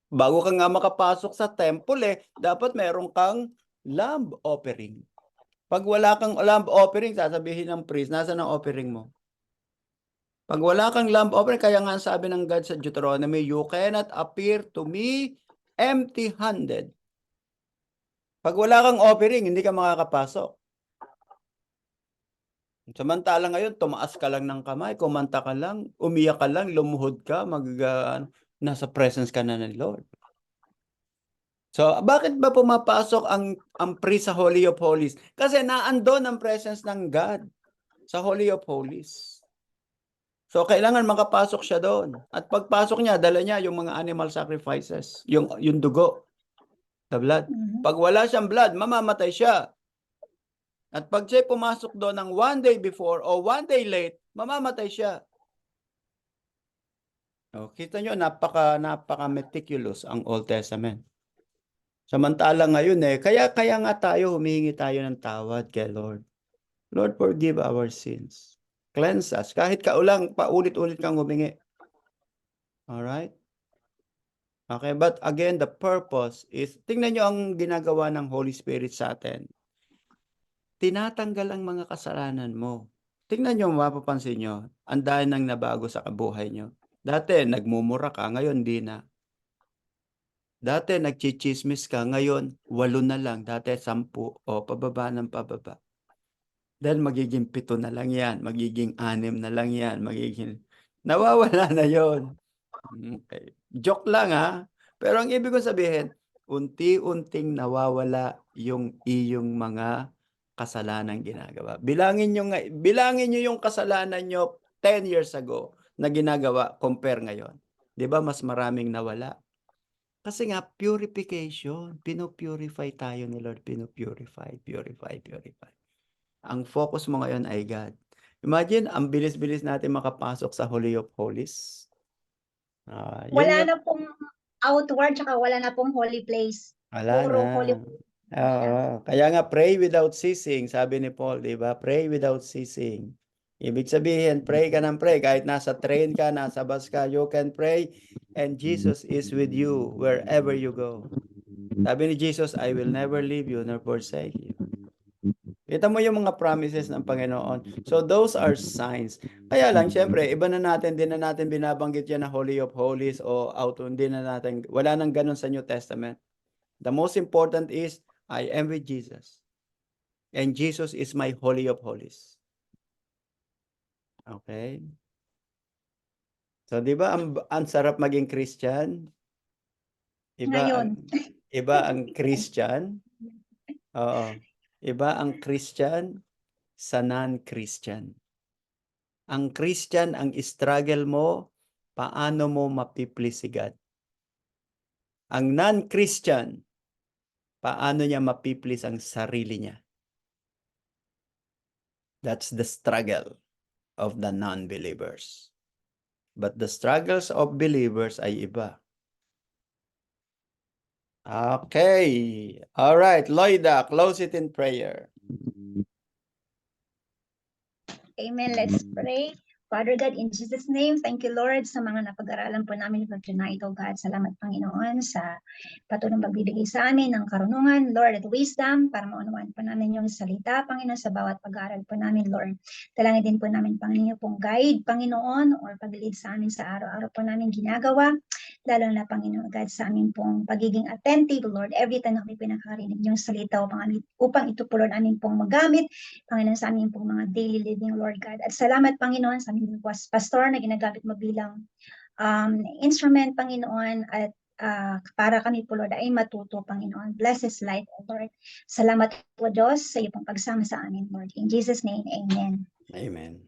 bago ka nga makapasok sa temple, dapat meron kang lamb offering. Pag wala kang lamb offering, sasabihin ng priest, nasaan ang offering mo? Pag wala kang lamb offering, kaya nga sabi ng God sa Deuteronomy, you cannot appear to me empty-handed. Pag wala kang offering, hindi ka makakapasok. Samantala ngayon, tumaas ka lang ng kamay, kumanta ka lang, umiyak ka lang, lumuhod ka, nasa presence ka na ng Lord. So, bakit ba pumapasok ang priest sa Holy of Holies? Kasi naandun ang presence ng God sa Holy of Holies. So, kailangan makapasok siya doon. At pagpasok niya, dala niya yung mga animal sacrifices, yung dugo, the blood. Pag wala siyang blood, mamamatay siya. At pag siya pumasok doon ng 1 day before o 1 day late, mamamatay siya. O, kita nyo, napaka meticulous ang Old Testament. Samantala ngayon kaya nga tayo, humihingi tayo ng tawad kay Lord. Lord, forgive our sins. Cleanse us. Kahit paulit-ulit kang humingi. Alright? Okay, but again, the purpose is, tingnan nyo ang ginagawa ng Holy Spirit sa atin. Tinatanggal ang mga kasalanan mo. Tingnan nyo, mapapansin nyo, ang dahil nang nabago sa kabuhay nyo. Dati, nagmumura ka, ngayon di na. Dati, nagchichismis ka, ngayon, 8 na lang. Dati, 10, o pababa ng pababa. Dahil magiging 7 na lang yan, magiging 6 na lang yan, nawawala na yon. Okay. Joke lang Pero ang ibig kong sabihin, unti-unting nawawala yung iyong mga kasalanan ginagawa. Bilangin nyo yung kasalanan nyo 10 years ago na ginagawa, compare ngayon. 'Di ba mas maraming nawala? Kasi nga, purification. Pinupurify tayo ni Lord. Purify. Ang focus mo ngayon ay God. Imagine, ang bilis-bilis natin makapasok sa Holy of Holies. Yun Wala yung na pong outward, tsaka wala na pong holy place. wala Puro na. holy Oo. Kaya nga pray without ceasing, sabi ni Paul, di ba? Pray without ceasing. Ibig sabihin, pray ka ng pray. Kahit nasa train ka, nasa bus ka, you can pray. And Jesus is with you wherever you go. Sabi ni Jesus, I will never leave you nor forsake you. Kita mo yung mga promises ng Panginoon. So those are signs. Kaya lang, syempre, din na natin binabanggit yan na Holy of Holies o hindi na natin, wala nang ganun sa New Testament. The most important is, I am with Jesus. And Jesus is my Holy of Holies. Okay? So, di ba, ang sarap maging Christian? ngayon. Iba ang Christian. Oo. Iba ang Christian sa non-Christian. Ang Christian, ang struggle mo, paano mo mapiplease si God. Ang non-Christian, paano niya mapiplease ang sarili niya. That's the struggle of the non-believers. But the struggles of believers ay iba. Okay. All right. Loida, close it in prayer. Amen. Let's pray. Father God, in Jesus' name, thank you, Lord, sa mga napag-aralan po namin for tonight, oh God. Salamat, Panginoon, sa patuloy pagbibigay sa amin ng karunungan, Lord, at wisdom, para maunawaan po namin yung salita, Panginoon, sa bawat pag-aaral po namin, Lord. Dalangin din po namin, Panginoon, pong guide, Panginoon, or pag-lead sa amin sa araw-araw po namin ginagawa, lalo na, Panginoon, God, sa amin pong pagiging attentive, Lord, every time na kami pinakarinig yung salita, upang ito po, Lord, amin pong magamit, Panginoon, sa amin pong mga daily living, Lord God. At salamat, Panginoon, sa aming pastor na ginagamit mo bilang instrument, Panginoon, at para kami po, Lord, ay matuto, Panginoon. Bless his life, O Lord. Salamat po, Diyos, sa iyo pong pagsama sa amin, Lord. In Jesus' name, amen. Amen.